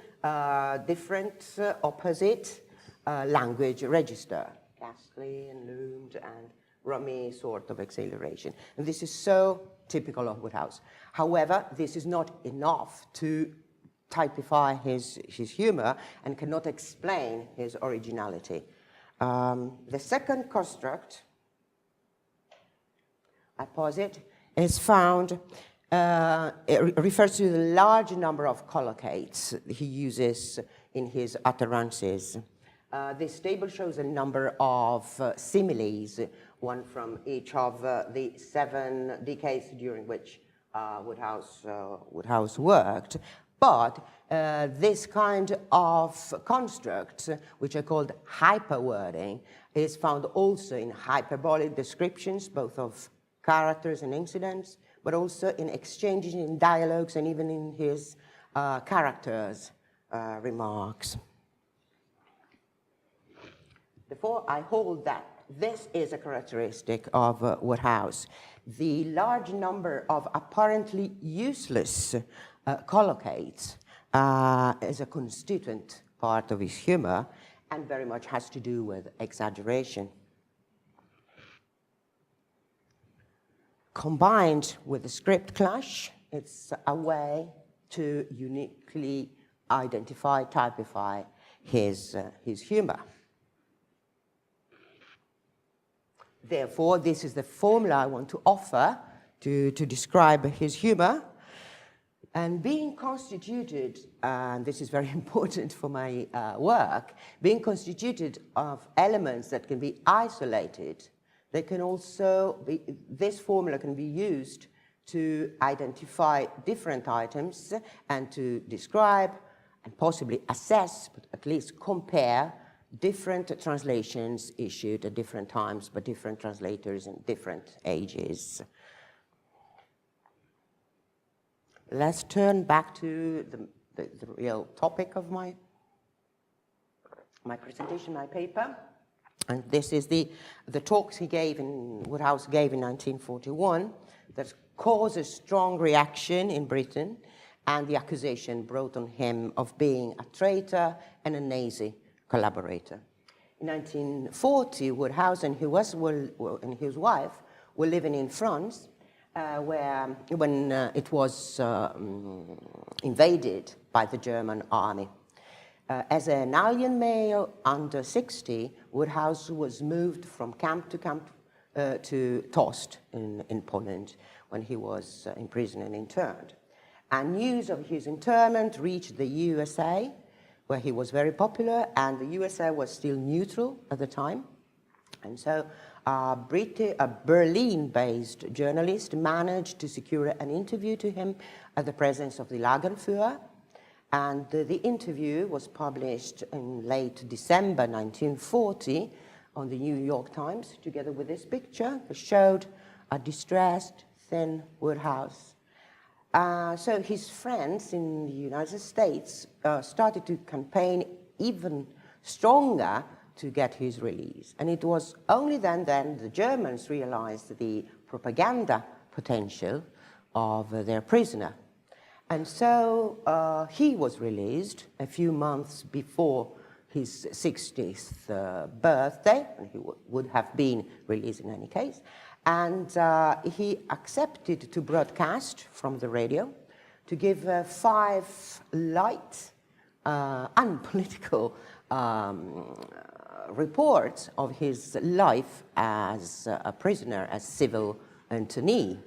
[SPEAKER 4] different opposite language register, ghastly and loomed and rummy sort of acceleration. And this is so typical of Wodehouse. However, this is not enough to typify his humor and cannot explain his originality. The second construct I posit is found, it refers to the large number of collocates he uses in his utterances. This table shows a number of similes, one from each of the 7 decades during which Wodehouse worked. But this kind of construct, which are called hyperwording, is found also in hyperbolic descriptions, both of characters and incidents, but also in exchanges in dialogues and even in his characters' remarks. Therefore, I hold that this is a characteristic of Wodehouse. The large number of apparently useless collocates is a constituent part of his humor, and very much has to do with exaggeration. Combined with the script clash, it's a way to uniquely identify, typify his humor. Therefore, this is the formula I want to offer to describe his humor. And being constituted, and this is very important for my work, being constituted of elements that can be isolated, they can also be, this formula can be used to identify different items and to describe and possibly assess, but at least compare different translations issued at different times by different translators in different ages. Let's turn back to the real topic of my presentation, my paper. And this is the talks he gave Wodehouse gave in 1941 that caused a strong reaction in Britain, and the accusation brought on him of being a traitor and a Nazi collaborator. In 1940, Wodehouse and his wife were living in France, when it was invaded by the German army. As an alien male under 60, Wodehouse was moved from camp to camp to Tost in Poland when he was imprisoned and interned. And news of his internment reached the USA, where he was very popular, and the USA was still neutral at the time. And so a Berlin-based journalist managed to secure an interview to him at the presence of the Lagerführer. And the interview was published in late December 1940 on the New York Times, together with this picture that showed a distressed, thin Wodehouse. So his friends in the United States started to campaign even stronger to get his release. And it was only then the Germans realized the propaganda potential of their prisoner. And so he was released a few months before his 60th birthday, and he would have been released in any case. And he accepted to broadcast from the radio to give 5 light, unpolitical reports of his life as a prisoner, as civil internee.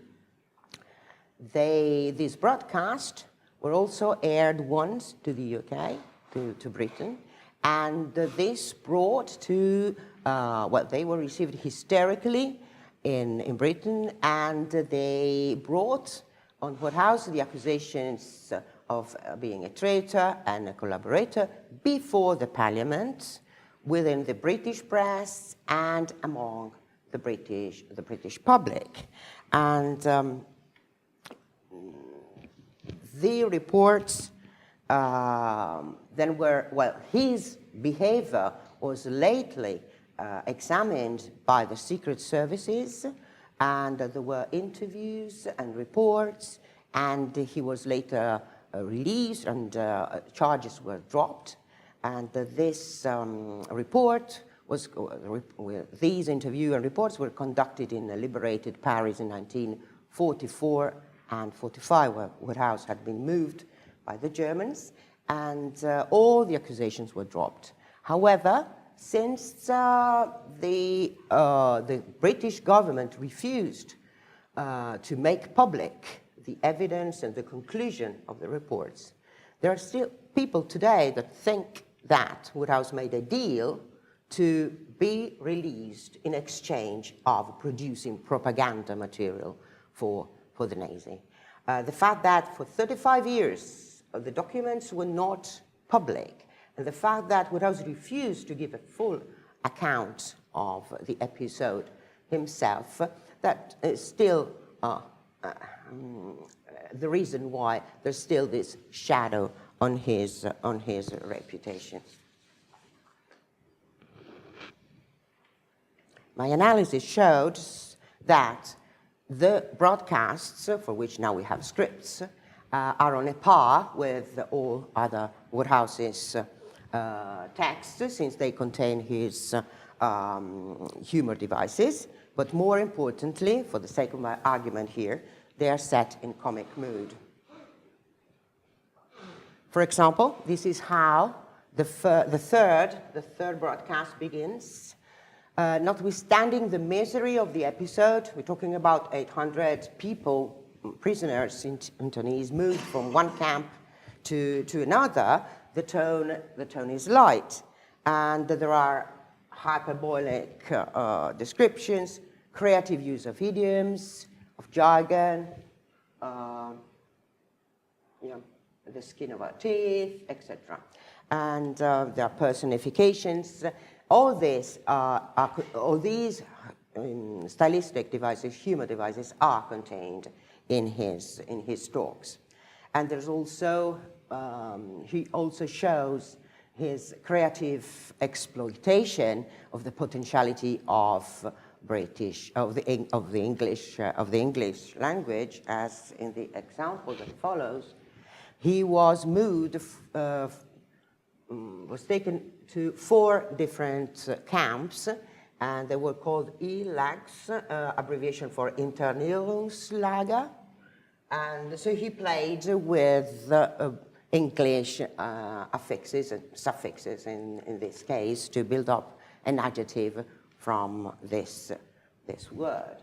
[SPEAKER 4] These broadcasts were also aired once to the UK, to Britain, and this brought to, they were received hysterically in Britain, and they brought on Wodehouse the accusations of being a traitor and a collaborator before the Parliament, within the British press, and among the British public. And the reports then were, his behavior was lately examined by the secret services, and there were interviews and reports, and he was later released, and charges were dropped. And this report was, these interview and reports were conducted in a liberated Paris in 1944 and 45, where Wodehouse had been moved by the Germans, and all the accusations were dropped. However, since the British government refused to make public the evidence and the conclusion of the reports, there are still people today that think that Wodehouse made a deal to be released in exchange of producing propaganda material for the Nazi. The fact that for 35 years the documents were not public, and the fact that Wodehouse refused to give a full account of the episode himself, that is still the reason why there's still this shadow on his reputation. My analysis showed that the broadcasts, for which now we have scripts, are on a par with all other Wodehouse's texts, since they contain his humor devices, but more importantly, for the sake of my argument here, they are set in comic mood. For example, this is how the third broadcast begins. Notwithstanding the misery of the episode, we're talking about 800 people, prisoners in Tunisia, moved from one camp to another. The tone is light, and there are hyperbolic descriptions, creative use of idioms, of jargon, the skin of our teeth, etc. And there are personifications. All these stylistic devices, humor devices, are contained in his talks. And there's also he also shows his creative exploitation of the potentiality of the English language, as in the example that follows. He was was taken to 4 different camps, and they were called ILAGs, abbreviation for Internierungslager. And so he played with English affixes and suffixes in this case to build up an adjective from this word.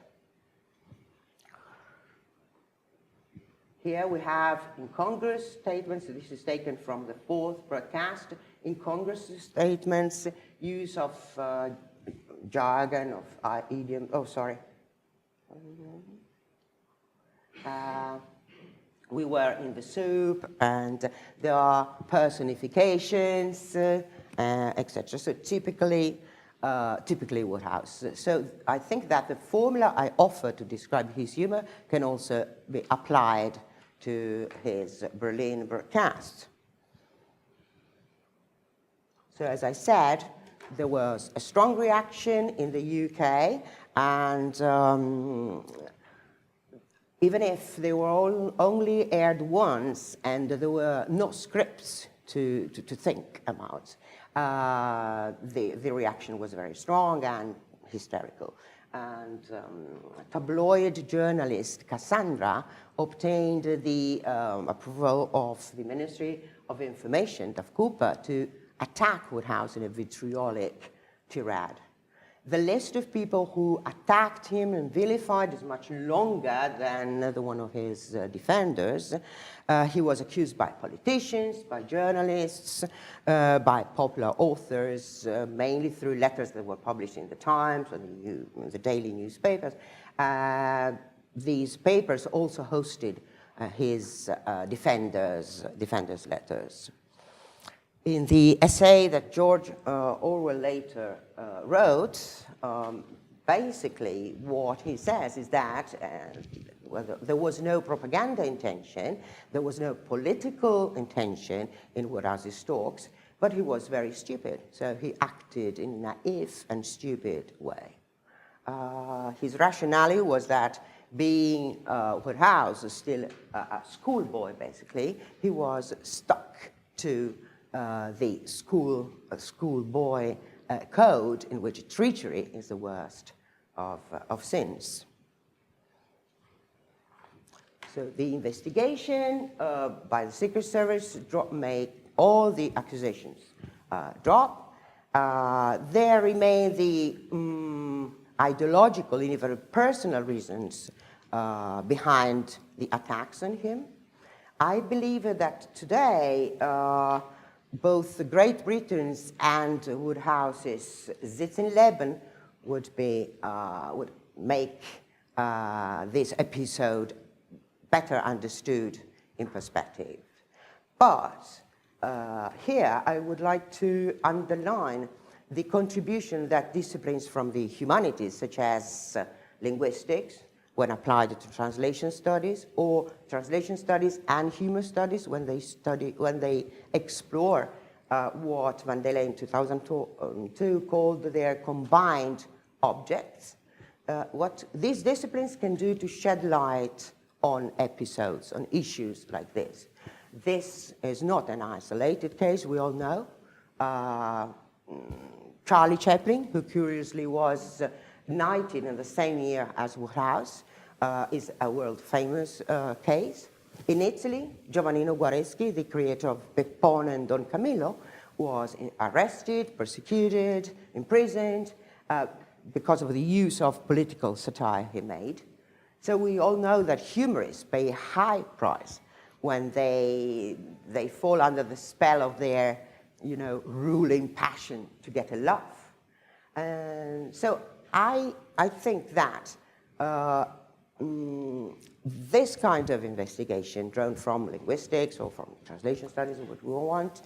[SPEAKER 4] Here we have incongruous statements. This is taken from the 4th broadcast. Incongruous statements, use of jargon, of idiom. Oh, sorry. We were in the soup, and there are personifications, etc. So typically Wodehouse. So I think that the formula I offer to describe his humor can also be applied to his Berlin broadcast. So as I said, there was a strong reaction in the UK, and even if they were only aired once and there were no scripts to think about, the reaction was very strong and hysterical. And tabloid journalist Cassandra obtained the approval of the Ministry of Information, of Cooper, to attack Wodehouse in a vitriolic tirade. The list of people who attacked him and vilified is much longer than the one of his defenders. He was accused by politicians, by journalists, by popular authors, mainly through letters that were published in the Times or the daily newspapers. These papers also hosted his defenders' letters. In the essay that George Orwell later wrote, basically what he says is that there was no propaganda intention, there was no political intention in Wodehouse's talks, but he was very stupid, so he acted in a naive and stupid way. His rationale was that being Wodehouse is still a schoolboy, basically, he was stuck to the schoolboy code in which treachery is the worst of sins. So the investigation by the Secret Service made all the accusations drop. There remain the ideological and even personal reasons behind the attacks on him. I believe that today both Great Britain's and Wodehouse's Sitzenleben would make this episode better understood in perspective. But here I would like to underline the contribution that disciplines from the humanities, such as linguistics, when applied to translation studies, or translation studies and humor studies when they explore what Vandele in 2002 called their combined objects. What these disciplines can do to shed light on episodes, on issues like this. This is not an isolated case, we all know. Charlie Chaplin, who curiously was knighted in the same year as Wodehouse, is a world-famous case. In Italy, Giovannino Guareschi, the creator of Peppone and Don Camillo, was arrested, persecuted, imprisoned because of the use of political satire he made. So we all know that humorists pay a high price when they fall under the spell of their, ruling passion to get a laugh. And so I think that this kind of investigation, drawn from linguistics or from translation studies, or what we want,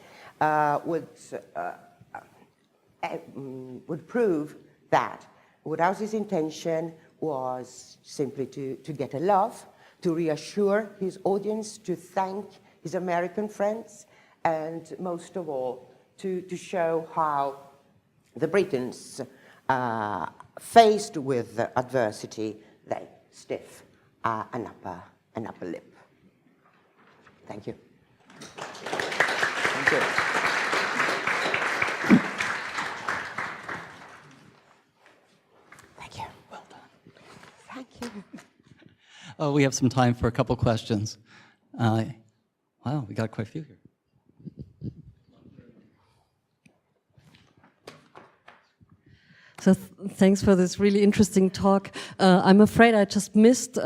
[SPEAKER 4] would prove that Wodehouse's intention was simply to get a laugh, to reassure his audience, to thank his American friends, and most of all, to show how the Britons, faced with adversity, they stiff an upper lip. Thank you. Thank you. Thank you. Well done. Thank you.
[SPEAKER 1] Oh, we have some time for a couple questions. Wow, we got quite a few here.
[SPEAKER 5] So thanks for this really interesting talk. I'm afraid I just missed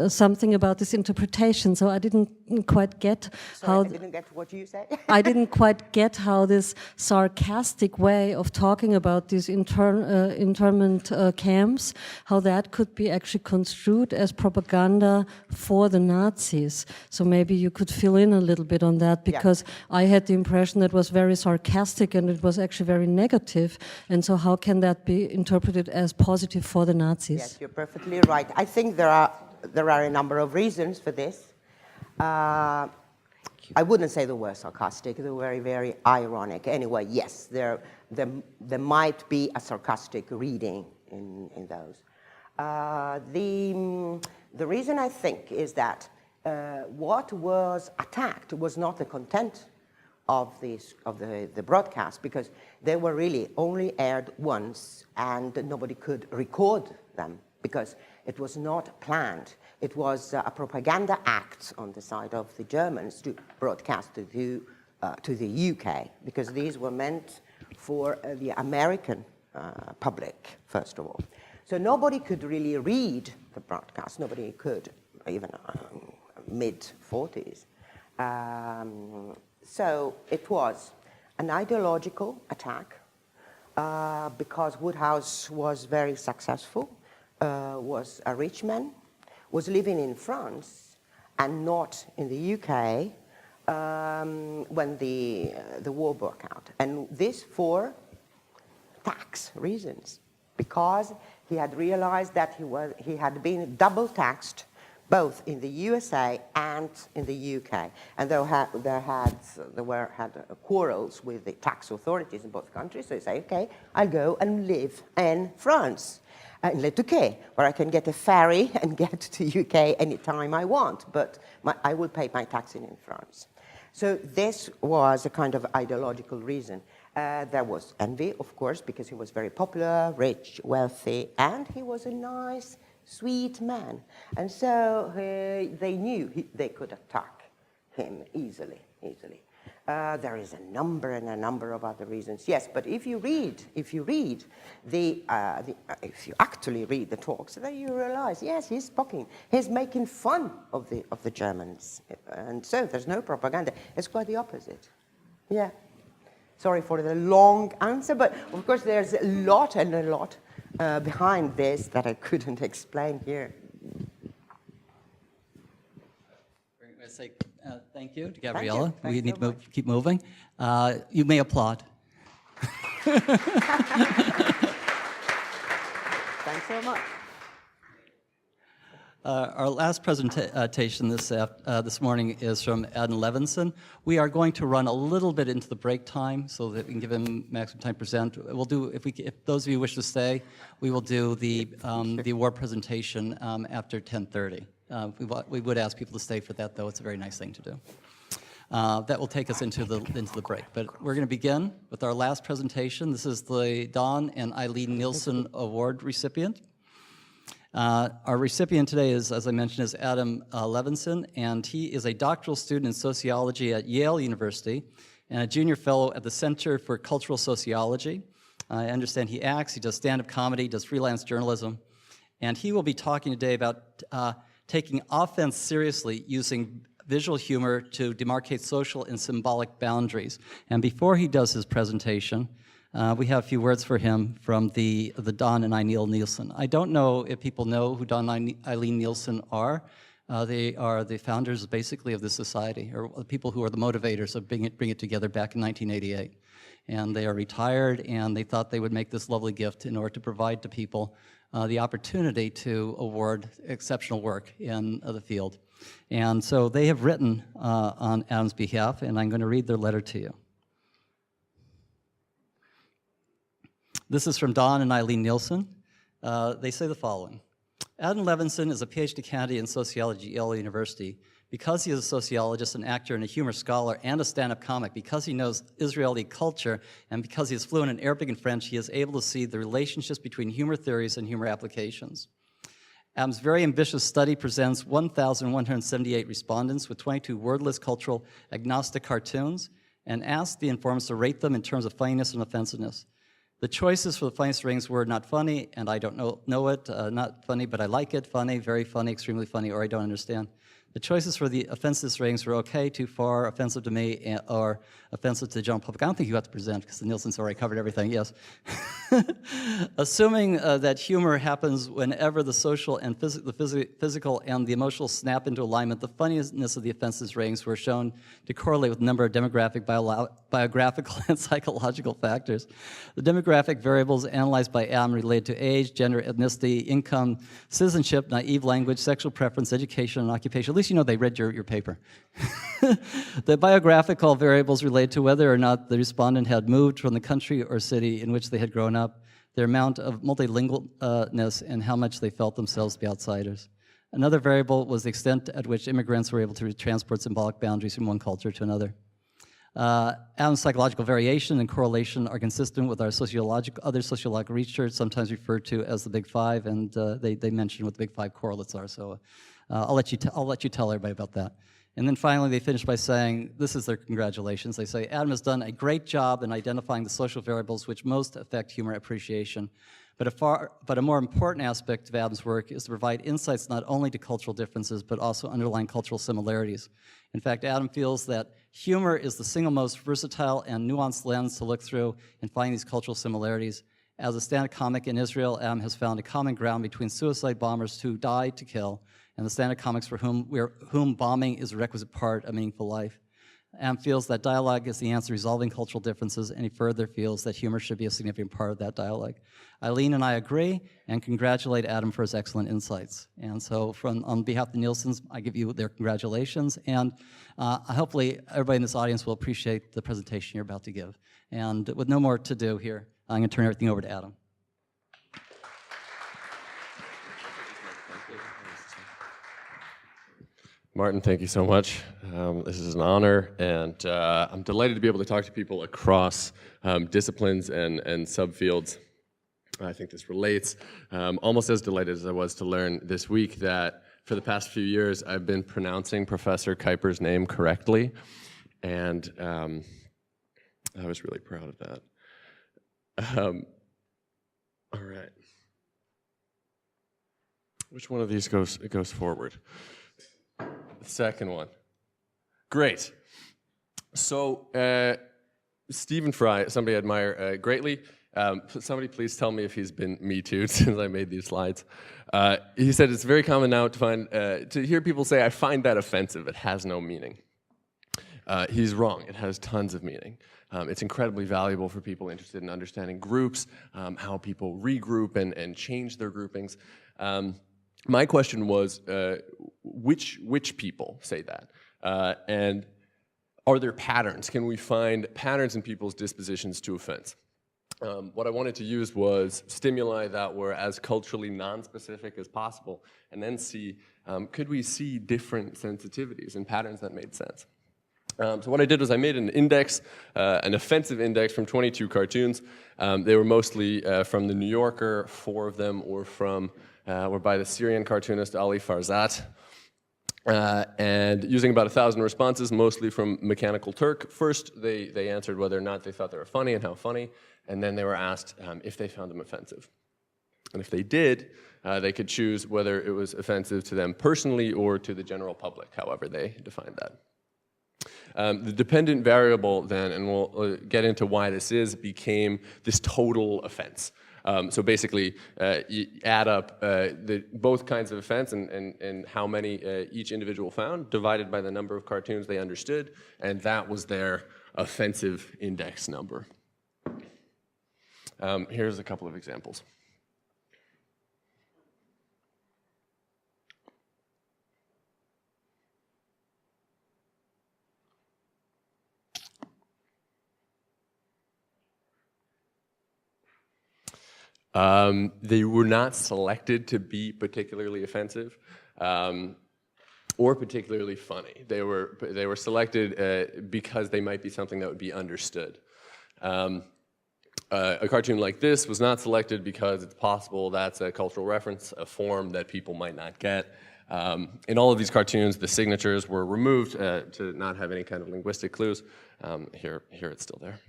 [SPEAKER 5] something about this interpretation, so I didn't quite get how...
[SPEAKER 4] I didn't get what you said.
[SPEAKER 5] I didn't quite get how this sarcastic way of talking about these internment camps, how that could be actually construed as propaganda for the Nazis. So maybe you could fill in a little bit on that, because I had the impression that it was very sarcastic and it was actually very negative. And so how can that be interpreted as positive for the Nazis?
[SPEAKER 4] Yes, you're perfectly right. I think there are a number of reasons for this. I wouldn't say they were sarcastic. They were very, very ironic. Anyway, yes, there might be a sarcastic reading in those. The reason I think is that what was attacked was not the content of the broadcast, because they were really only aired once and nobody could record them because it was not planned. It was a propaganda act on the side of the Germans to broadcast to the UK, because these were meant for the American public, first of all. So nobody could really read the broadcast. Nobody could, even mid-40s. So it was an ideological attack because Wodehouse was very successful, was a rich man, was living in France and not in the UK when the war broke out. And this for tax reasons, because he had realized that he had been double taxed both in the USA and in the UK. And there had quarrels with the tax authorities in both countries. So he said, okay, I'll go and live in France, in Le Touquet, where I can get a ferry and get to UK anytime I want, but I will pay my taxes in France. So this was a kind of ideological reason. There was envy, of course, because he was very popular, rich, wealthy, and he was a nice, sweet man. And so they knew they could attack him easily. There is a number of other reasons. Yes, but if you actually read the talks, then you realize, yes, he's making fun of the Germans. And so there's no propaganda. It's quite the opposite. Yeah. Sorry for the long answer, but of course there's a lot behind this that I couldn't explain here.
[SPEAKER 1] We're going to say thank you to Gabriella.
[SPEAKER 4] Thank you.
[SPEAKER 1] We need to keep moving. You may applaud.
[SPEAKER 4] Thanks so much.
[SPEAKER 1] Our last presentation this morning is from Adam Levinson. We are going to run a little bit into the break time so that we can give him maximum time to present. We'll do, if those of you wish to stay, we will do the award presentation after 10:30. We would ask people to stay for that, though. It's a very nice thing to do. that will take us into the break. But we're going to begin with our last presentation. This is the Don and Eileen Nielsen Award recipient. Our recipient today is, as I mentioned, is Adam Levinson, and he is a doctoral student in sociology at Yale University and a junior fellow at the Center for Cultural Sociology. I understand he acts, he does stand-up comedy, does freelance journalism, and he will be talking today about taking offense seriously using visual humor to demarcate social and symbolic boundaries. And before he does his presentation, we have a few words for him from the Don and Eileen Nielsen. I don't know if people know who Don and Eileen Nielsen are. They are the founders, basically, of this society, or the people who are the motivators of bring it together back in 1988. And they are retired, and they thought they would make this lovely gift in order to provide to people the opportunity to award exceptional work in the field. And so they have written on Adam's behalf, and I'm going to read their letter to you. This is from Don and Eileen Nielsen. They say the following. Adam Levinson is a PhD candidate in sociology at Yale University. Because he is a sociologist, an actor, and a humor scholar, and a stand-up comic, because he knows Israeli culture, and because he is fluent in Arabic and French, he is able to see the relationships between humor theories and humor applications. Adam's very ambitious study presents 1,178 respondents with 22 wordless cultural agnostic cartoons and asks the informants to rate them in terms of funniness and offensiveness. The choices for the funniest ratings were not funny, and I don't know it, not funny, but I like it, funny, very funny, extremely funny, or I don't understand. The choices for the offensive ratings were okay, too far, offensive to me, or offensive to the general public. I don't think you got to present, because the Nielsen's already covered everything, yes. Assuming that humor happens whenever the social and the physical and the emotional snap into alignment, the funniness of the offensive ratings were shown to correlate with a number of demographic, biographical, and psychological factors. The demographic variables analyzed by Adam related to age, gender, ethnicity, income, citizenship, naive language, sexual preference, education, and occupation. At least you know they read your paper. The biographical variables relate to whether or not the respondent had moved from the country or city in which they had grown up, their amount of multilingualness, and how much they felt themselves to be outsiders. Another variable was the extent at which immigrants were able to transport symbolic boundaries from one culture to another. Adam's psychological variation and correlation are consistent with our other sociological research, sometimes referred to as the Big Five, and they mention what the Big Five correlates are. So I'll let you tell everybody about that. And then finally, they finish by saying, this is their congratulations. They say, Adam has done a great job in identifying the social variables which most affect humor appreciation. But a more important aspect of Adam's work is to provide insights not only to cultural differences, but also underlying cultural similarities. In fact, Adam feels that humor is the single most versatile and nuanced lens to look through and find these cultural similarities. As a stand-up comic in Israel, Adam has found a common ground between suicide bombers who die to kill and the stand-up comics for whom bombing is a requisite part of meaningful life. Adam feels that dialogue is the answer to resolving cultural differences, and he further feels that humor should be a significant part of that dialogue. Eileen and I agree, and congratulate Adam for his excellent insights. And so on behalf of the Nielsens, I give you their congratulations, and hopefully everybody in this audience will appreciate the presentation you're about to give. And with no more to do here, I'm going to turn everything over to Adam.
[SPEAKER 6] Martin, thank you so much. This is an honor, and I'm delighted to be able to talk to people across disciplines and subfields. I think this relates. Almost as delighted as I was to learn this week that for the past few years I've been pronouncing Professor Kuiper's name correctly, and I was really proud of that. All right. Which one of these goes forward? The second one. Great. So, Stephen Fry, somebody I admire greatly. Somebody please tell me if he's been Me Too'd since I made these slides. He said it's very common now to hear people say, I find that offensive, it has no meaning. He's wrong, it has tons of meaning. It's incredibly valuable for people interested in understanding groups, how people regroup and change their groupings. My question was, which people say that? And are there patterns? Can we find patterns in people's dispositions to offense? What I wanted to use was stimuli that were as culturally non-specific as possible, and then see, could we see different sensitivities and patterns that made sense? So what I did was I made an index, an offensive index from 22 cartoons. They were mostly from The New Yorker. 4 of them were by the Syrian cartoonist Ali Farzat. And using about 1,000 responses, mostly from Mechanical Turk. First, they answered whether or not they thought they were funny and how funny, and then they were asked if they found them offensive. And if they did, they could choose whether it was offensive to them personally or to the general public, however they defined that. The dependent variable then, and we'll get into why this is, became this total offense. So basically, you add up both kinds of offense and how many each individual found, divided by the number of cartoons they understood, and that was their offensive index number. Here's a couple of examples. They were not selected to be particularly offensive or particularly funny. They were selected because they might be something that would be understood. A cartoon like this was not selected because it's possible that's a cultural reference, a form that people might not get. In all of these cartoons, the signatures were removed to not have any kind of linguistic clues. Here it's still there.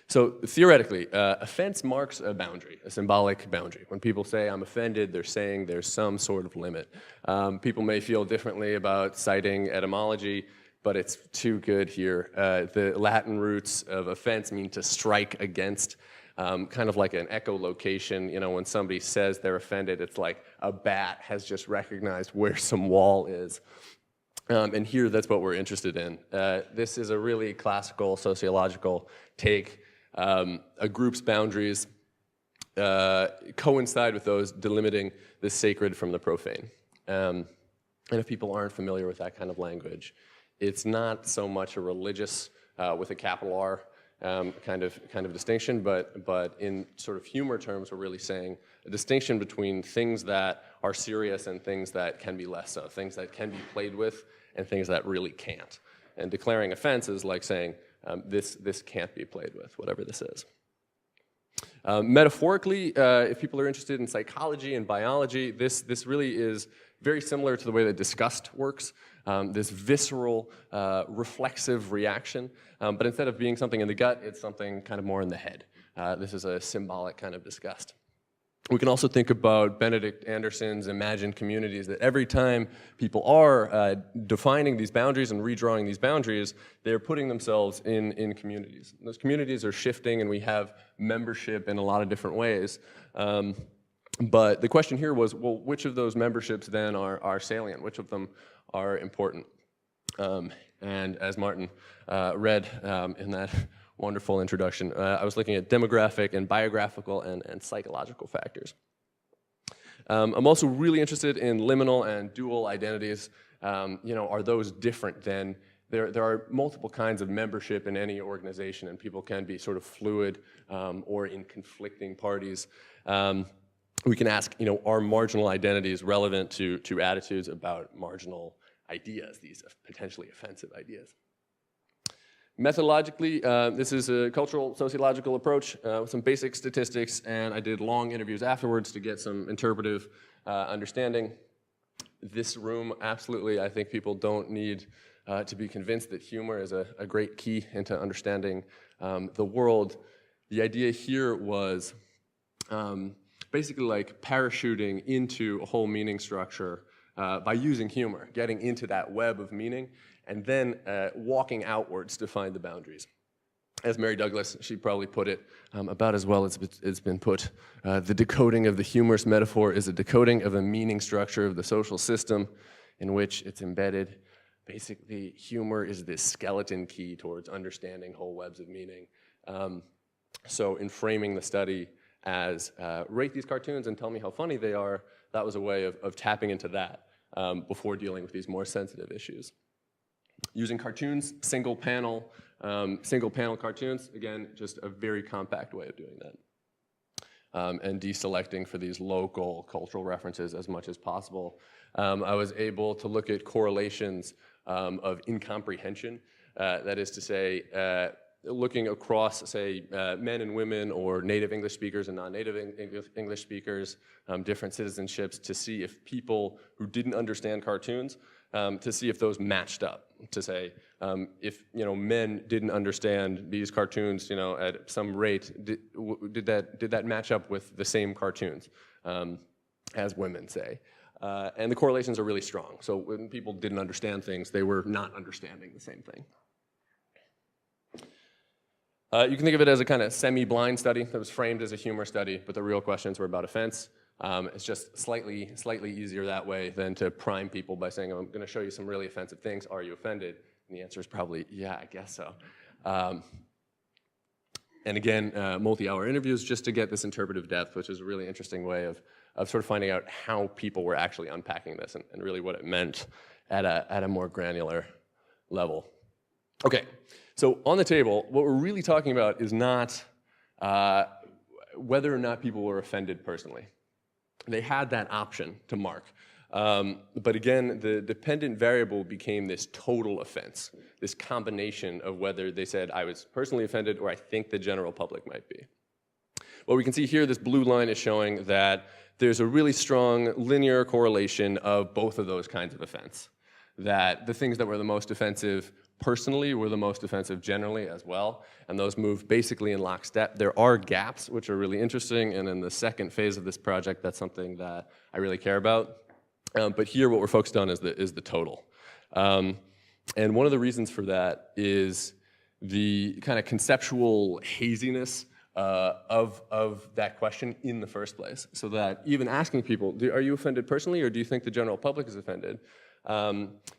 [SPEAKER 6] So theoretically, offense marks a boundary, a symbolic boundary. When people say, I'm offended, they're saying there's some sort of limit. People may feel differently about citing etymology, but it's too good here. The Latin roots of offense mean to strike against, kind of like an echolocation. You know, when somebody says they're offended, it's like a bat has just recognized where some wall is. And here, that's what we're interested in. This is a really classical sociological take. A group's boundaries coincide with those delimiting the sacred from the profane. And if people aren't familiar with that kind of language, it's not so much a religious, with a capital R, kind of distinction, but in sort of humor terms, we're really saying a distinction between things that are serious and things that can be less so, things that can be played with and things that really can't. And declaring offense is like saying, this can't be played with, whatever this is. Metaphorically, if people are interested in psychology and biology, this really is very similar to the way that disgust works, this visceral, reflexive reaction. But instead of being something in the gut, it's something kind of more in the head. This is a symbolic kind of disgust. We can also think about Benedict Anderson's imagined communities, that every time people are defining these boundaries and redrawing these boundaries, they're putting themselves in communities. Those communities are shifting, and we have membership in a lot of different ways. But the question here was, well, which of those memberships then are salient? Which of them are important? And as Martin read in that wonderful introduction, I was looking at demographic and biographical and psychological factors. I'm also really interested in liminal and dual identities. You know, are those different than, there are multiple kinds of membership in any organization, and people can be sort of fluid or in conflicting parties. We can ask, you know, are marginal identities relevant to attitudes about marginal ideas, these potentially offensive ideas? Methodologically, this is a cultural sociological approach with some basic statistics, and I did long interviews afterwards to get some interpretive understanding. This room, absolutely, I think people don't need to be convinced that humor is a great key into understanding the world. The idea here was basically like parachuting into a whole meaning structure by using humor, getting into that web of meaning, and then walking outwards to find the boundaries. As Mary Douglas, she probably put it about as well as it's been put, the decoding of the humorous metaphor is a decoding of a meaning structure of the social system in which it's embedded. Basically, humor is this skeleton key towards understanding whole webs of meaning. So in framing the study as rate these cartoons and tell me how funny they are, that was a way of tapping into that before dealing with these more sensitive issues. Using cartoons, single panel cartoons, again, just a very compact way of doing that. And deselecting for these local cultural references as much as possible. I was able to look at correlations of incomprehension. That is to say, looking across, say, men and women or native English speakers and non-native English speakers, different citizenships, to see if people who didn't understand cartoons, to see if those matched up. To say, if men didn't understand these cartoons, at some rate, did that match up with the same cartoons as women, say? And the correlations are really strong. So when people didn't understand things, they were not understanding the same thing. You can think of it as a kind of semi-blind study that was framed as a humor study, but the real questions were about offense. It's just slightly easier that way than to prime people by saying, I'm going to show you some really offensive things. Are you offended? And the answer is probably, yeah, I guess so. And again, multi-hour interviews just to get this interpretive depth, which is a really interesting way of sort of finding out how people were actually unpacking this and really what it meant at a more granular level. Okay, so on the table, what we're really talking about is not whether or not people were offended personally. They had that option to mark. But again, the dependent variable became this total offense, this combination of whether they said, I was personally offended or I think the general public might be. What we can see here, this blue line is showing that there's a really strong linear correlation of both of those kinds of offense. That the things that were the most offensive personally were the most offensive generally as well, and those move basically in lockstep. There are gaps, which are really interesting, and in the second phase of this project, that's something that I really care about. But here, what we're focused on is the total. And one of the reasons for that is the kind of conceptual haziness of that question in the first place. So that even asking people, are you offended personally, or do you think the general public is offended?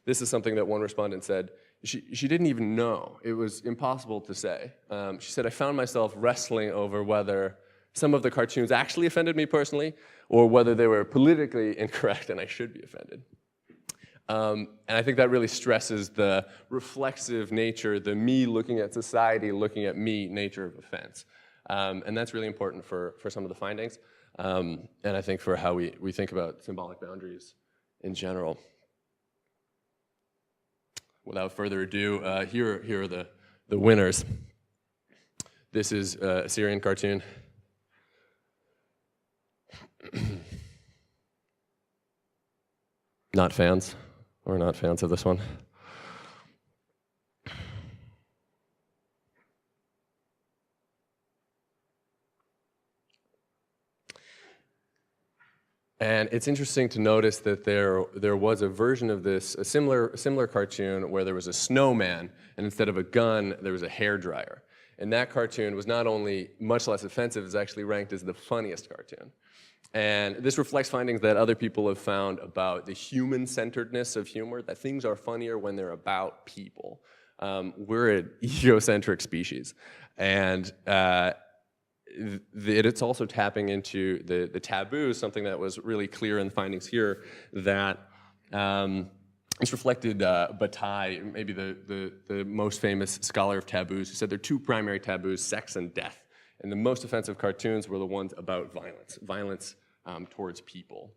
[SPEAKER 6] This is something that one respondent said, she didn't even know. It was impossible to say. She said, I found myself wrestling over whether some of the cartoons actually offended me personally, or whether they were politically incorrect and I should be offended. And I think that really stresses the reflexive nature, the me looking at society, looking at me nature of offense. And that's really important for some of the findings, and I think for how we think about symbolic boundaries in general. Without further ado, here are the winners. This is a Syrian cartoon. Not fans of this one. And it's interesting to notice that there was a version of this, a similar cartoon where there was a snowman, and instead of a gun, there was a hairdryer. And that cartoon was not only much less offensive, it's actually ranked as the funniest cartoon. And this reflects findings that other people have found about the human-centeredness of humor, that things are funnier when they're about people. We're an egocentric species. And it's also tapping into the taboo, something that was really clear in the findings here, that it's reflected Bataille, maybe the most famous scholar of taboos, who said there are two primary taboos, sex and death. And the most offensive cartoons were the ones about violence towards people.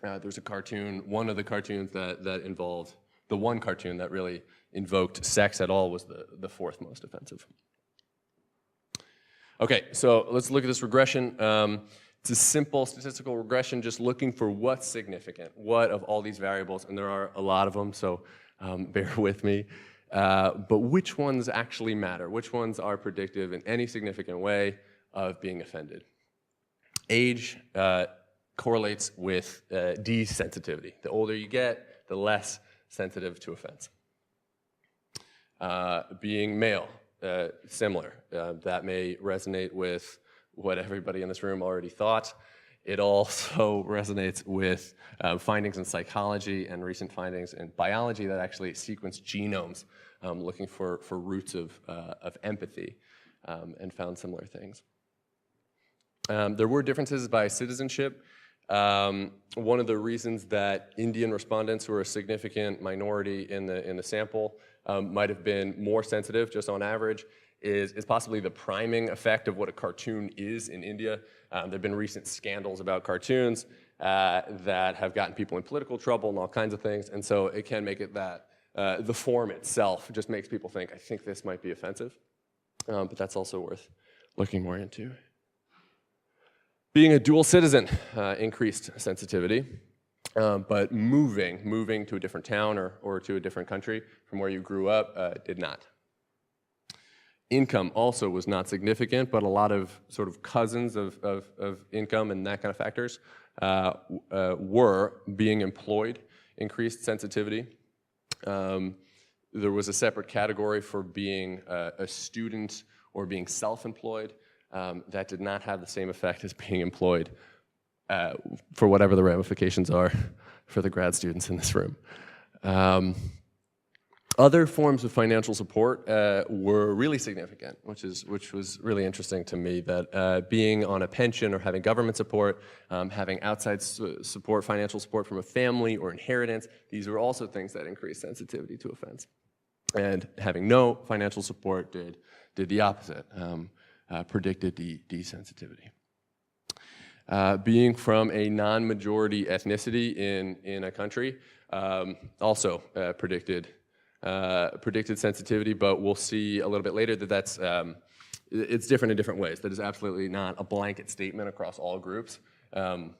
[SPEAKER 6] There's a cartoon, one of the cartoons that involved, the one cartoon that really invoked sex at all was the fourth most offensive. Okay, so let's look at this regression. It's a simple statistical regression, just looking for what's significant, what of all these variables, and there are a lot of them, so bear with me. But which ones actually matter? Which ones are predictive in any significant way of being offended? Age correlates with desensitivity. The older you get, the less sensitive to offense. Being male, similar. That may resonate with what everybody in this room already thought. It also resonates with findings in psychology and recent findings in biology that actually sequence genomes looking for roots of empathy and found similar things. There were differences by citizenship. One of the reasons that Indian respondents, who are a significant minority in the sample, might have been more sensitive, just on average, is possibly the priming effect of what a cartoon is in India. There have been recent scandals about cartoons that have gotten people in political trouble and all kinds of things, and so it can make it that the form itself just makes people think, I think this might be offensive. But that's also worth looking more into. Being a dual citizen increased sensitivity, but moving to a different town or to a different country from where you grew up did not. Income also was not significant, but a lot of sort of cousins of income and that kind of factors were being employed, increased sensitivity. There was a separate category for being a student or being self-employed. That did not have the same effect as being employed, for whatever the ramifications are for the grad students in this room. Other forms of financial support were really significant, which was really interesting to me, that being on a pension or having government support, having outside support, financial support from a family or inheritance, these were also things that increased sensitivity to offense. And having no financial support did the opposite, predicted desensitivity. Being from a non-majority ethnicity in a country also predicted sensitivity, but we'll see a little bit later that that's it's different in different ways. That is absolutely not a blanket statement across all groups, but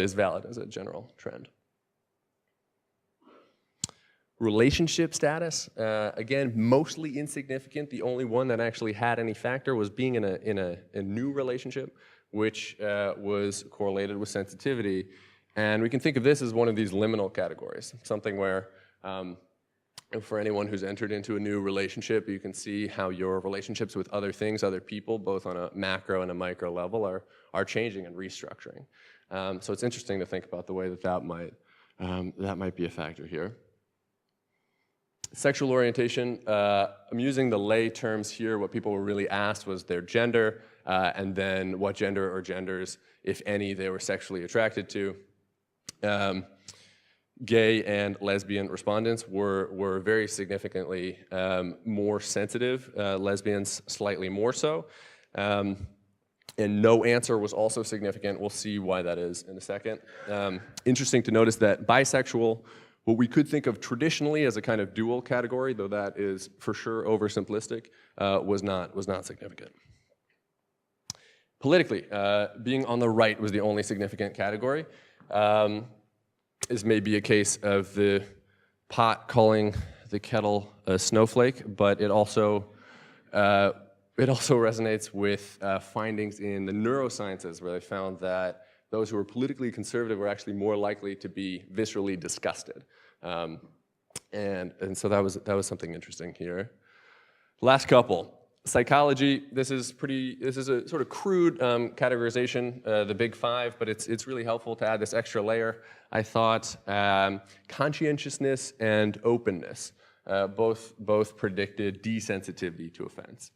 [SPEAKER 6] is valid as a general trend. Relationship status, again, mostly insignificant. The only one that actually had any factor was being in a new relationship, which was correlated with sensitivity. And we can think of this as one of these liminal categories, something where for anyone who's entered into a new relationship, you can see how your relationships with other things, other people, both on a macro and a micro level, are changing and restructuring. So it's interesting to think about the way that might be a factor here. Sexual orientation, I'm using the lay terms here. What people were really asked was their gender, and then what gender or genders, if any, they were sexually attracted to. Gay and lesbian respondents were very significantly more sensitive, lesbians slightly more so. And no answer was also significant. We'll see why that is in a second. Interesting to notice that bisexual, what we could think of traditionally as a kind of dual category, though that is for sure oversimplistic, was not significant. Politically, being on the right was the only significant category. Is maybe a case of the pot calling the kettle a snowflake, but it also resonates with findings in the neurosciences, where they found that those who were politically conservative were actually more likely to be viscerally disgusted. And so that was something interesting here. Last couple. Psychology, this is a sort of crude categorization, the big five, but it's really helpful to add this extra layer. I thought conscientiousness and openness both predicted desensitivity to offense.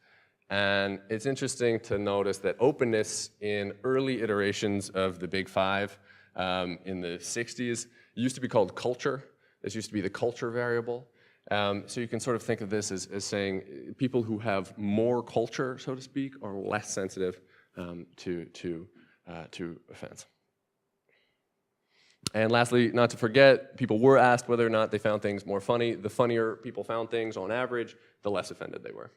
[SPEAKER 6] And it's interesting to notice that openness in early iterations of the big five in the 60s used to be called culture. This used to be the culture variable. So you can sort of think of this as saying people who have more culture, so to speak, are less sensitive to offense. And lastly, not to forget, people were asked whether or not they found things more funny. The funnier people found things on average, the less offended they were.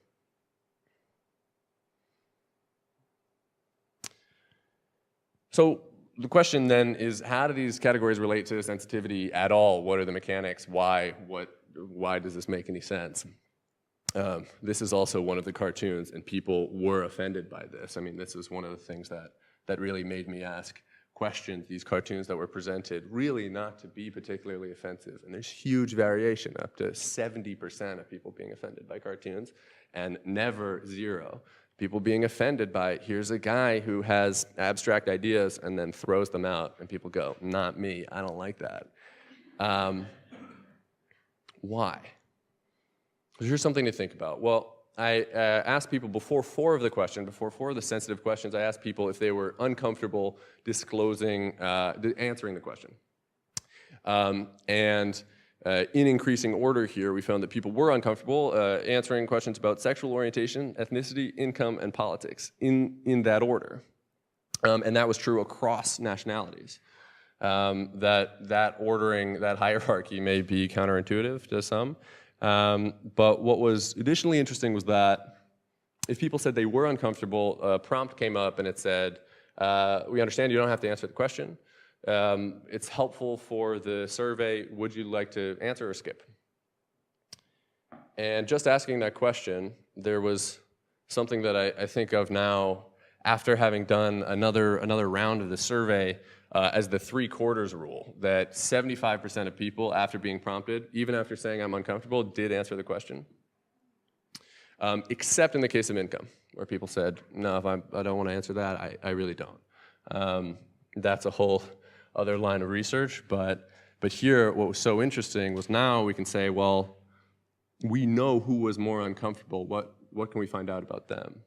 [SPEAKER 6] So the question then is, how do these categories relate to sensitivity at all? What are the mechanics? Why does this make any sense? This is also one of the cartoons, and people were offended by this. I mean, this is one of the things that really made me ask questions, these cartoons that were presented, really not to be particularly offensive. And there's huge variation, up to 70% of people being offended by cartoons, and never zero. People being offended by, here's a guy who has abstract ideas and then throws them out, and people go, not me, I don't like that. Why? Here's something to think about. Well, I asked people before four of the sensitive questions, I asked people if they were uncomfortable disclosing, answering the question. And in increasing order here, we found that people were uncomfortable answering questions about sexual orientation, ethnicity, income, and politics in that order. And that was true across nationalities. That ordering, that hierarchy may be counterintuitive to some. But what was additionally interesting was that if people said they were uncomfortable, a prompt came up and it said, we understand you don't have to answer the question. It's helpful for the survey. Would you like to answer or skip? And just asking that question, there was something that I think of now after having done another round of the survey as the 3/4 rule, that 75% of people, after being prompted, even after saying I'm uncomfortable, did answer the question. Except in the case of income, where people said, no, if I don't want to answer that, I really don't. That's a whole other line of research, but here, what was so interesting was now we can say, well, we know who was more uncomfortable. What can we find out about them?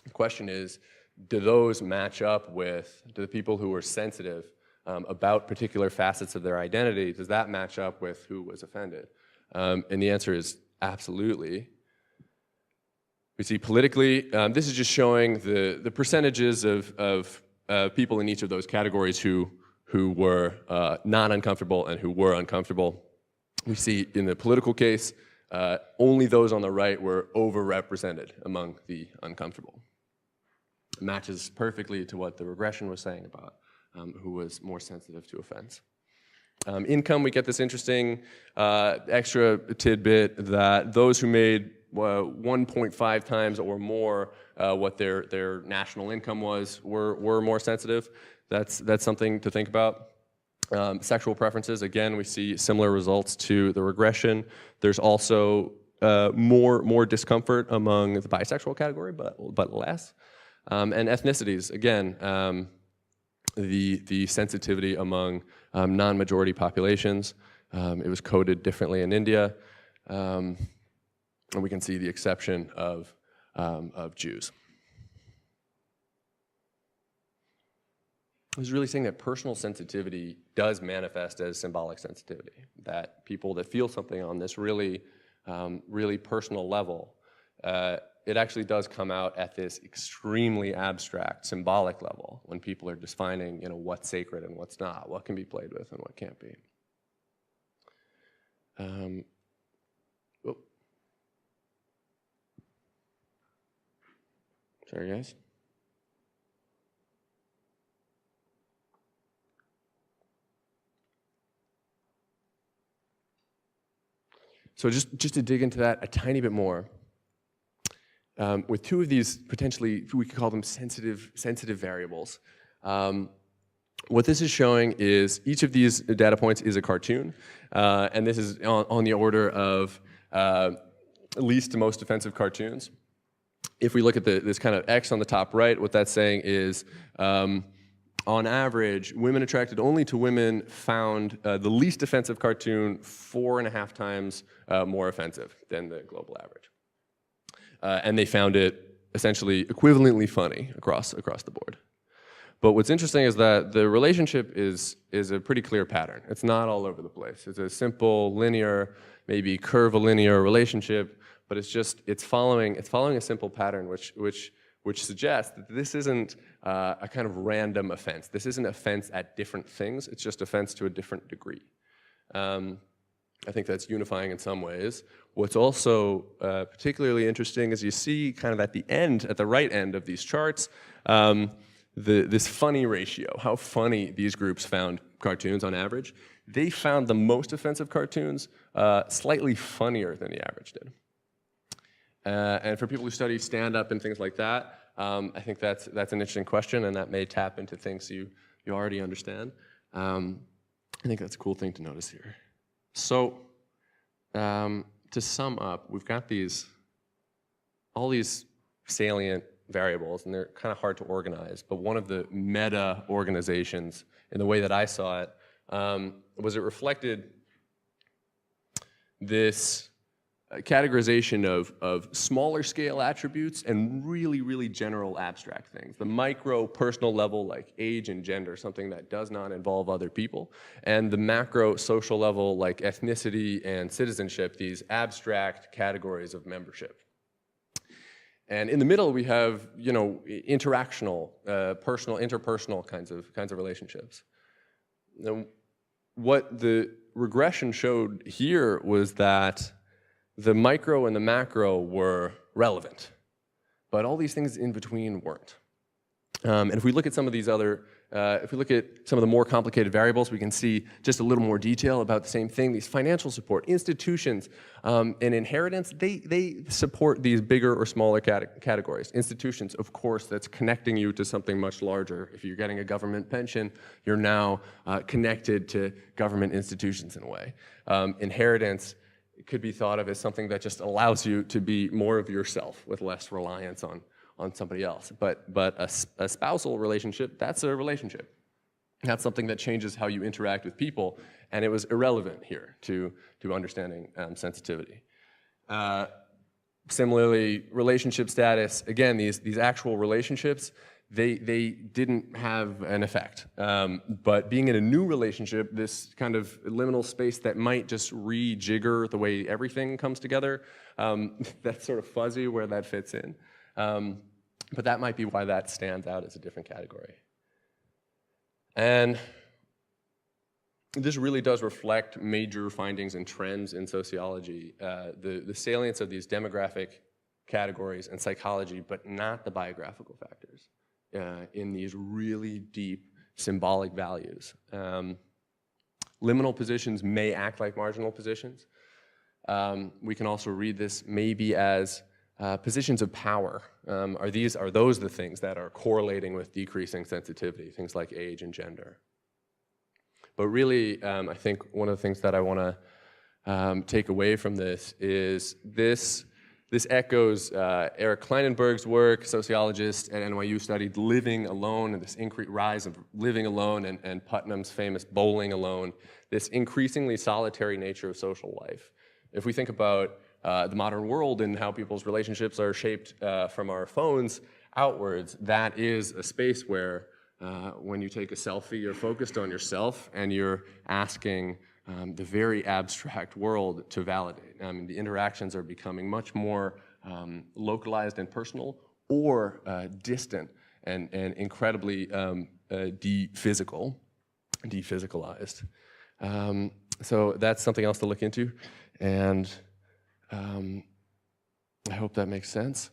[SPEAKER 6] The question is, do those match up with, do the people who were sensitive about particular facets of their identity, does that match up with who was offended? And the answer is absolutely. We see politically, this is just showing the percentages of people in each of those categories who were not uncomfortable and who were uncomfortable. We see in the political case, only those on the right were overrepresented among the uncomfortable. It matches perfectly to what the regression was saying about who was more sensitive to offense. Income, we get this interesting extra tidbit that those who made 1.5 times or more what their national income was were more sensitive. That's something to think about. Sexual preferences, again, we see similar results to the regression. There's also more discomfort among the bisexual category, but less. And ethnicities, again, the sensitivity among non-majority populations. It was coded differently in India. And we can see the exception of Jews. I was really saying that personal sensitivity does manifest as symbolic sensitivity, that people that feel something on this really personal level, it actually does come out at this extremely abstract, symbolic level when people are defining, what's sacred and what's not, what can be played with and what can't be. Sorry, guys. So just to dig into that a tiny bit more, with two of these potentially, we could call them sensitive variables. What this is showing is each of these data points is a cartoon, and this is on the order of least to most offensive cartoons. If we look at this kind of X on the top right, what that's saying is, on average, women attracted only to women found the least offensive cartoon 4.5 times more offensive than the global average. And they found it essentially equivalently funny across the board. But what's interesting is that the relationship is a pretty clear pattern. It's not all over the place. It's a simple, linear, maybe curvilinear relationship, but it's following a simple pattern which suggests that this isn't a kind of random offense. This isn't offense at different things. It's just offense to a different degree. I think that's unifying in some ways. What's also particularly interesting is you see kind of at the right end of these charts, this funny ratio, how funny these groups found cartoons on average. They found the most offensive cartoons slightly funnier than the average did. And for people who study stand-up and things like that, I think that's an interesting question, and that may tap into things you already understand. I think that's a cool thing to notice here. So, to sum up, we've got all these salient variables, and they're kind of hard to organize, but one of the meta organizations, in the way that I saw it, was it reflected this categorization of smaller scale attributes and really general abstract things. The micro personal level, like age and gender, something that does not involve other people, and the macro social level, like ethnicity and citizenship, these abstract categories of membership. And in the middle, we have interactional, interpersonal kinds of relationships. what the regression showed here was that the micro and the macro were relevant, but all these things in between weren't. And if we look at some of these other, if we look at some of the more complicated variables, we can see just a little more detail about the same thing. These financial support, institutions, and inheritance, they support these bigger or smaller categories. Institutions, of course, that's connecting you to something much larger. If you're getting a government pension, you're now connected to government institutions in a way. Inheritance could be thought of as something that just allows you to be more of yourself with less reliance on somebody else. But a spousal relationship, that's a relationship. That's something that changes how you interact with people, and it was irrelevant here to understanding sensitivity. Similarly, relationship status, again, these actual relationships, they didn't have an effect. But being in a new relationship, this kind of liminal space that might just rejigger the way everything comes together, that's sort of fuzzy where that fits in. But that might be why that stands out as a different category. And this really does reflect major findings and trends in sociology, the salience of these demographic categories and psychology, but not the biographical factors in these really deep symbolic values. Liminal positions may act like marginal positions. We can also read this maybe as positions of power. Are those the things that are correlating with decreasing sensitivity, things like age and gender? But really, I think one of the things that I want to take away from this is this echoes Eric Kleinenberg's work. Sociologist at NYU studied living alone and this rise of living alone and Putnam's famous bowling alone, this increasingly solitary nature of social life. If we think about the modern world and how people's relationships are shaped from our phones outwards, that is a space where when you take a selfie, you're focused on yourself and you're asking the very abstract world to validate. The interactions are becoming much more localized and personal or distant and incredibly dephysicalized. So that's something else to look into. And I hope that makes sense.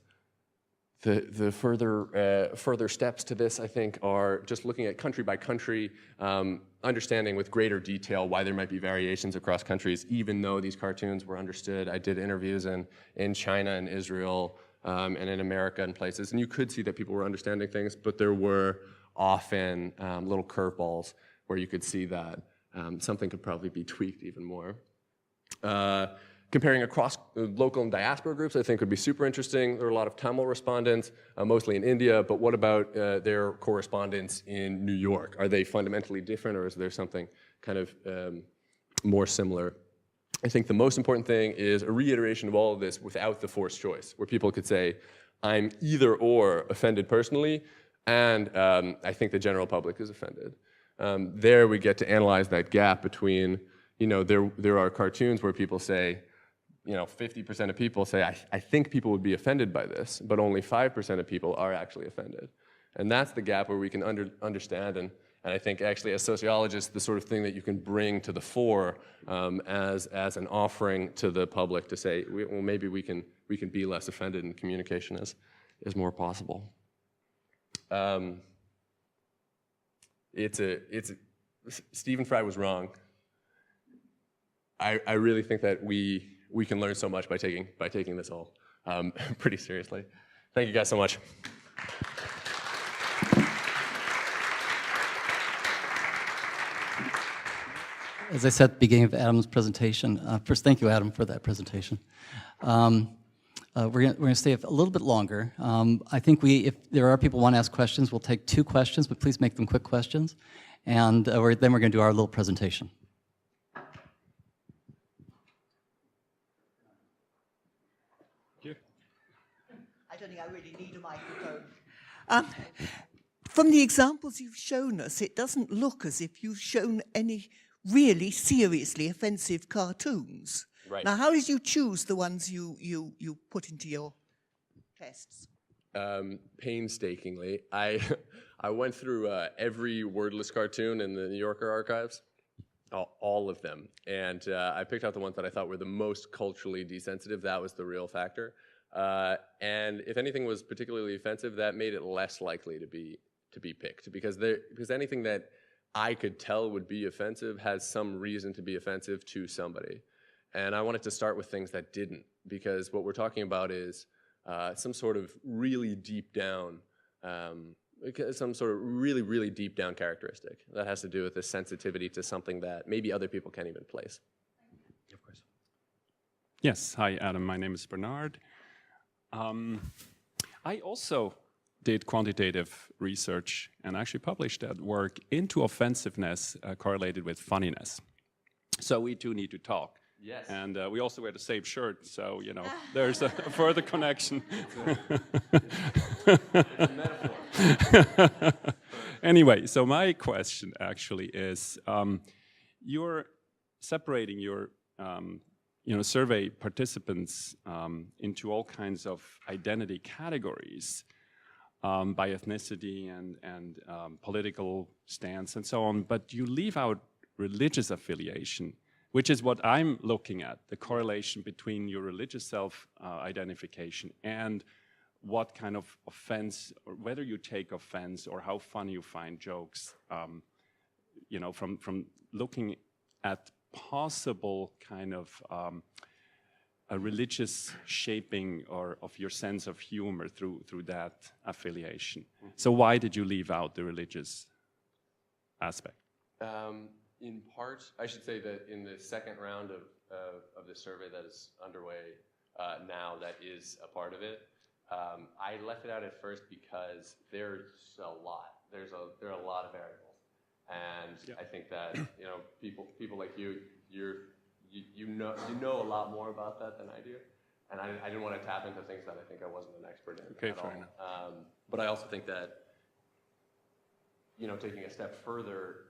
[SPEAKER 6] The further steps to this, I think, are just looking at country by country, understanding with greater detail why there might be variations across countries, even though these cartoons were understood. I did interviews in China and Israel and in America and places, and you could see that people were understanding things, but there were often little curveballs where you could see that something could probably be tweaked even more. Comparing across local and diaspora groups, I think would be super interesting. There are a lot of Tamil respondents, mostly in India, but what about their correspondents in New York? Are they fundamentally different, or is there something kind of more similar? I think the most important thing is a reiteration of all of this without the forced choice, where people could say, I'm either or offended personally, and I think the general public is offended. There we get to analyze that gap between, there are cartoons where people say, 50% of people say, I think people would be offended by this, but only 5% of people are actually offended. And that's the gap where we can understand, and I think actually as sociologists, the sort of thing that you can bring to the fore as an offering to the public to say, well, maybe we can be less offended and communication is more possible. Stephen Fry was wrong. I really think that we can learn so much by taking this all pretty seriously. Thank you guys so much.
[SPEAKER 1] As I said at the beginning of Adam's presentation, first, thank you, Adam, for that presentation. We're going to stay a little bit longer. I think if there are people who want to ask questions, we'll take 2 questions, but please make them quick questions. And then we're going to do our little presentation.
[SPEAKER 7] I don't think I really need a microphone. From the examples you've shown us, it doesn't look as if you've shown any really seriously offensive cartoons.
[SPEAKER 6] Right.
[SPEAKER 7] Now, how did you choose the ones you put into your tests?
[SPEAKER 6] Painstakingly. I went through every wordless cartoon in the New Yorker archives, all of them, and I picked out the ones that I thought were the most culturally desensitive. That was the real factor. And if anything was particularly offensive, that made it less likely to be picked, because anything that I could tell would be offensive has some reason to be offensive to somebody. And I wanted to start with things that didn't, because what we're talking about is some sort of really deep down, some sort of really, really deep down characteristic that has to do with the sensitivity to something that maybe other people can't even place. Of course.
[SPEAKER 8] Yes, hi Adam, my name is Bernard. I also did quantitative research and actually published that work into offensiveness correlated with funniness. So we two need to talk.
[SPEAKER 6] Yes.
[SPEAKER 8] And we also wear the same shirt, so you know, there's a further connection. Anyway, so my question actually is, you're separating your survey participants into all kinds of identity categories by ethnicity and political stance and so on, but you leave out religious affiliation, which is what I'm looking at, the correlation between your religious self-identification and what kind of offense, or whether you take offense or how funny you find jokes, from looking at possible kind of a religious shaping of your sense of humor through that affiliation. So why did you leave out the religious aspect?
[SPEAKER 6] In part, I should say that in the second round of the survey that is underway now, that is a part of it. I left it out at first because there's a lot. There are a lot of variables, and I think that people like you know a lot more about that than I do, and I didn't want to tap into things that I think I wasn't an expert in.
[SPEAKER 8] Okay,
[SPEAKER 6] at
[SPEAKER 8] fair
[SPEAKER 6] all.
[SPEAKER 8] enough.
[SPEAKER 6] But I also think that taking a step further,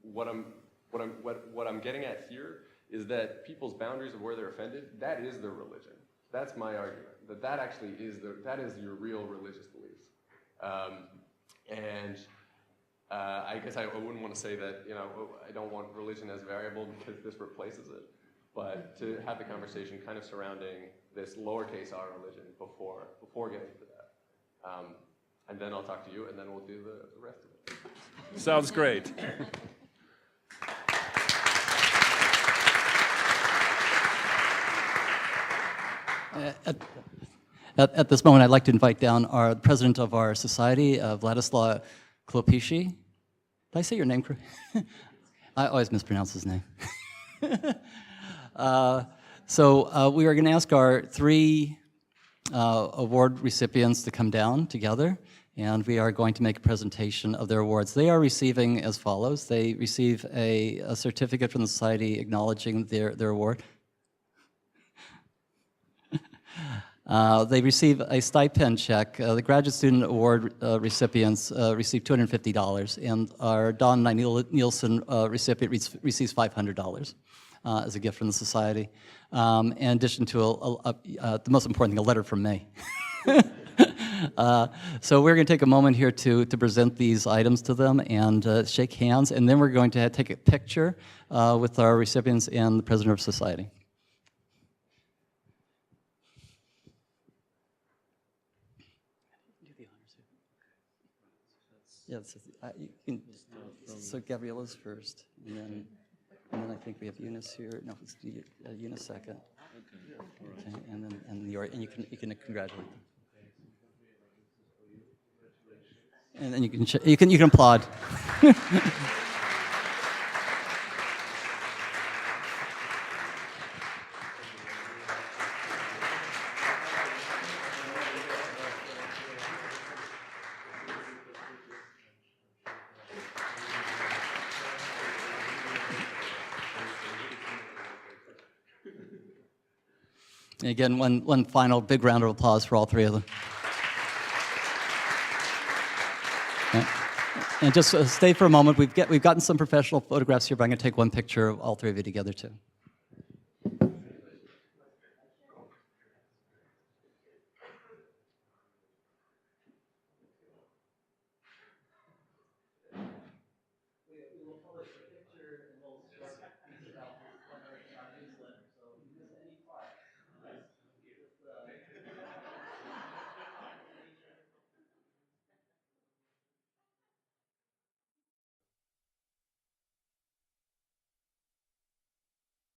[SPEAKER 6] what I'm getting at here is that people's boundaries of where they're offended, that is their religion. That's my argument. That actually is your real religious beliefs. I guess I wouldn't want to say that I don't want religion as variable because this replaces it, but to have the conversation kind of surrounding this lowercase r religion before getting to that, and then I'll talk to you, and then we'll do the rest of it.
[SPEAKER 8] Sounds great.
[SPEAKER 1] At this moment, I'd like to invite down the president of our society, Vladislav Klopishi. Did I say your name correct? I always mispronounce his name. So we are going to ask our three award recipients to come down together, and we are going to make a presentation of their awards. They are receiving as follows. They receive a certificate from the society acknowledging their award. They receive a stipend check. The graduate student award recipients receive $250, and our Don Nielsen recipient receives $500 as a gift from the society, in addition to the most important thing, a letter from me. So we're going to take a moment here to present these items to them and shake hands, and then we're going to take a picture with our recipients and the president of society. Yeah, so Gabriella's first, and then I think we have Joonas here. No, let's do Joonas second. Okay, and you can congratulate them. And then you can applaud. And again, one final big round of applause for all three of them. Okay. And just stay for a moment. We've gotten some professional photographs here, but I'm going to take one picture of all three of you together too.